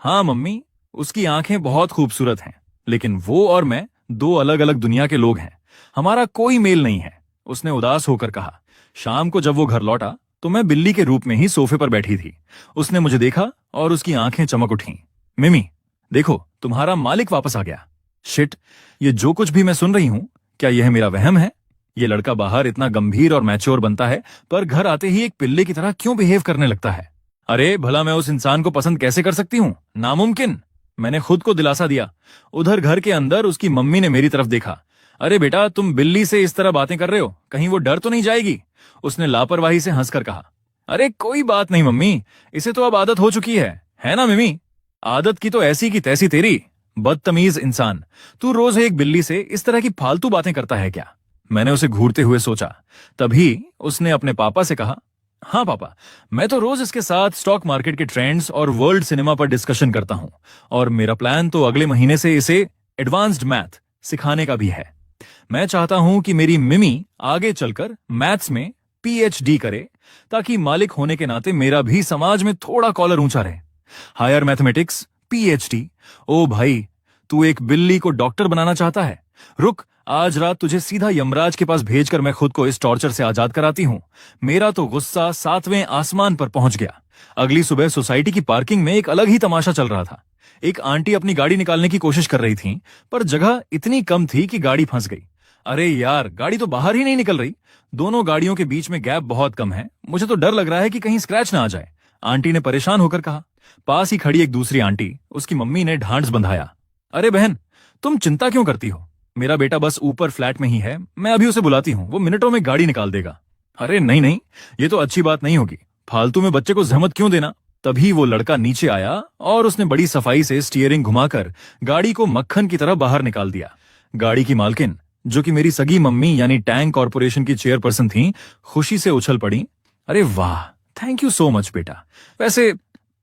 हाँ मम्मी, उसकी आंखें बहुत खूबसूरत हैं, लेकिन वो और मैं दो अलग अलग दुनिया के लोग हैं। हमारा कोई मेल नहीं है, उसने उदास होकर कहा। शाम को जब वो घर लौटा तो मैं बिल्ली के रूप में ही सोफे पर बैठी थी। उसने मुझे देखा और उसकी आंखें चमक उठीं। मिमी, देखो, तुम्हारा मालिक वापस आ गया। शिट, ये जो कुछ भी मैं सुन रही हूं, क्या यह मेरा वहम है? ये लड़का बाहर इतना गंभीर और मैच्योर बनता है, पर घर आते ही एक पिल्ले की तरह क्यों बिहेव करने लगता है? अरे भला मैं उस इंसान को पसंद कैसे कर सकती हूँ? नामुमकिन, मैंने खुद को दिलासा दिया। उधर घर के अंदर उसकी मम्मी ने मेरी तरफ देखा। अरे बेटा, तुम बिल्ली से इस तरह बातें कर रहे हो, कहीं वो डर तो नहीं जाएगी? उसने लापरवाही से हंसकर कहा। अरे कोई बात नहीं मम्मी, इसे तो अब आदत हो चुकी है ना मिमी? आदत की तो ऐसी की तैसी तेरी, बदतमीज इंसान। तू रोज एक बिल्ली से इस तरह की फालतू बातें करता है क्या? मैंने उसे घूरते हुए सोचा। तभी उसने अपने पापा से कहा। हाँ पापा, मैं तो रोज इसके साथ स्टॉक मार्केट के ट्रेंड्स और वर्ल्ड सिनेमा पर डिस्कशन करता हूँ, और मेरा प्लान तो अगले महीने से इसे एडवांस्ड मैथ सिखाने का भी है। मैं चाहता हूं कि मेरी मिमी आगे चलकर मैथ्स में पीएचडी करे, ताकि मालिक होने के नाते मेरा भी समाज में थोड़ा कॉलर ऊंचा रहे। Higher mathematics, PhD. ओ भाई, तू एक बिल्ली को डॉक्टर बनाना चाहता है? रुक, आज रात तुझे सीधा यमराज के पास भेजकर मैं खुद को इस टॉर्चर से आजाद कराती हूँ। मेरा तो गुस्सा 7वें आसमान पर पहुंच गया। अगली सुबह सोसाइटी की पार्किंग में एक अलग ही तमाशा चल रहा था। एक आंटी अपनी गाड़ी निकालने की कोशिश कर रही थी, पर जगह इतनी कम थी कि गाड़ी फंस गई। अरे यार, गाड़ी तो बाहर ही नहीं निकल रही। दोनों गाड़ियों के बीच में गैप बहुत कम है, मुझे तो डर लग रहा है कि कहीं स्क्रैच ना आ जाए, आंटी ने परेशान होकर कहा। पास ही खड़ी एक दूसरी आंटी, उसकी मम्मी ने ढांढस बंधाया। अरे बहन, तुम चिंता क्यों करती हो? मेरा बेटा बस ऊपर फ्लैट में ही है, मैं अभी उसे बुलाती हूँ, वो मिनटों में गाड़ी निकाल देगा। अरे नहीं नहीं, ये तो अच्छी बात नहीं होगी, फालतू में बच्चे को जहमत क्यों देना। तभी वो लड़का नीचे आया और उसने बड़ी सफाई से स्टीयरिंग घुमाकर गाड़ी को मक्खन की तरह बाहर निकाल दिया। गाड़ी की मालकिन, जो कि मेरी सगी मम्मी यानी टैंक कॉर्पोरेशन की चेयरपर्सन थी, खुशी से उछल पड़ी। अरे वाह, थैंक यू सो मच बेटा। वैसे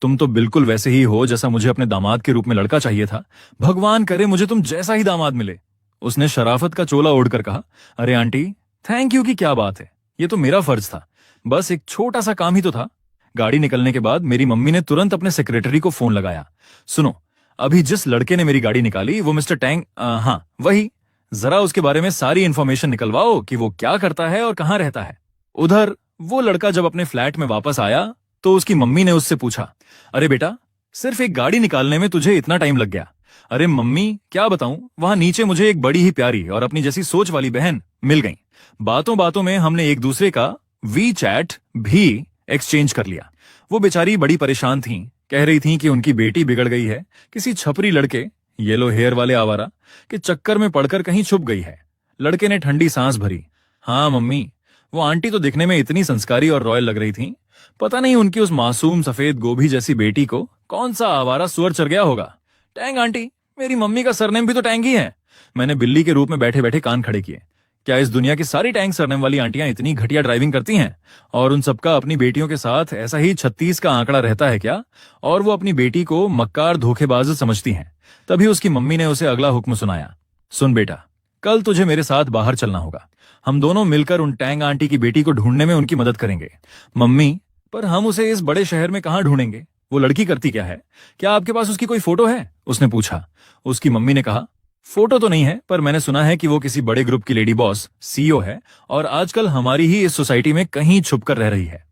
तुम तो बिल्कुल वैसे ही हो जैसा मुझे अपने दामाद के रूप में लड़का चाहिए था। भगवान करे मुझे तुम जैसा ही दामाद मिले। उसने शराफत का चोला ओढ़कर कहा। अरे आंटी, थैंक यू की क्या बात है, ये तो मेरा फर्ज था, बस एक छोटा सा काम ही तो था। गाड़ी निकलने के बाद मेरी मम्मी ने तुरंत अपने सेक्रेटरी को फोन लगाया। सुनो, अभी जिस लड़के ने मेरी गाड़ी निकाली वो मिस्टर टैंग, हाँ वही, जरा उसके बारे में सारी इंफॉर्मेशन निकलवाओ कि वो क्या करता है और कहाँ रहता है। उधर वो लड़का जब अपने फ्लैट में वापस आया तो उसकी मम्मी ने उससे पूछा, अरे बेटा, सिर्फ एक गाड़ी निकालने में तुझे इतना टाइम लग गया। अरे मम्मी, क्या बताऊं, वहां नीचे मुझे एक बड़ी ही प्यारी और अपनी जैसी सोच वाली बहन मिल गई। बातों बातों में हमने एक दूसरे का वी चैट भी एक्सचेंज कर लिया। वो बेचारी बड़ी परेशान थी, कह रही थी कि उनकी बेटी बिगड़ गई है, किसी छपरी लड़के, येलो हेयर वाले आवारा के चक्कर में पड़कर कहीं छुप गई है। लड़के ने ठंडी सांस भरी। हाँ मम्मी, वो आंटी तो दिखने में इतनी संस्कारी और रॉयल लग रही थी, पता नहीं उनकी उस मासूम सफेद गोभी जैसी बेटी को कौन सा आवारा सुअर चढ़ गया होगा। टैंग आंटी, मेरी मम्मी का सरनेम भी तो टैंग ही है। मैंने बिल्ली के रूप में बैठे बैठे कान खड़े किए। क्या इस दुनिया की सारी टैंक सरनेम वाली आंटियां इतनी घटिया ड्राइविंग करती हैं? और उन सबका अपनी बेटियों के साथ ऐसा ही 36 का आंकड़ा रहता है क्या? और वो अपनी बेटी को मक्कार धोखेबाज समझती हैं। तभी उसकी मम्मी ने उसे अगला हुक्म सुनाया। सुन बेटा, कल तुझे मेरे साथ बाहर चलना होगा। हम दोनों मिलकर उन टैंग आंटी की बेटी को ढूंढने में उनकी मदद करेंगे। मम्मी, पर हम उसे इस बड़े शहर में कहाँ ढूंढेंगे? वो लड़की करती क्या है? क्या आपके पास उसकी कोई फोटो है? उसने पूछा। उसकी मम्मी ने कहा, फोटो तो नहीं है, पर मैंने सुना है कि वो किसी बड़े ग्रुप की लेडी बॉस सीईओ है और आजकल हमारी ही इस सोसाइटी में कहीं छुपकर रह रही है।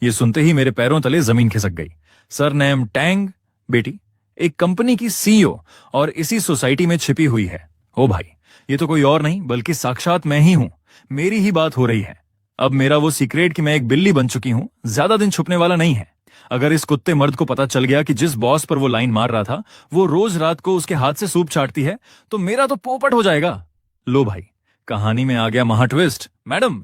ये सुनते ही मेरे पैरों तले जमीन खिसक गई। सरनेम टैंग, बेटी, एक कंपनी की सीईओ और इसी सोसाइटी में छिपी हुई है। ओ भाई, ये तो कोई और नहीं बल्कि साक्षात मैं ही हूं। मेरी ही बात हो रही है। अब मेरा वो सीक्रेट कि मैं एक बिल्ली बन चुकी हूं ज्यादा दिन छुपने वाला नहीं है। अगर इस कुत्ते मर्द को पता चल गया कि जिस बॉस पर वो लाइन मार रहा था वो रोज रात को उसके हाथ से सूप चाटती है, तो मेरा तो पोपट हो जाएगा। लो भाई, कहानी में आ गया महा ट्विस्ट। मैडम,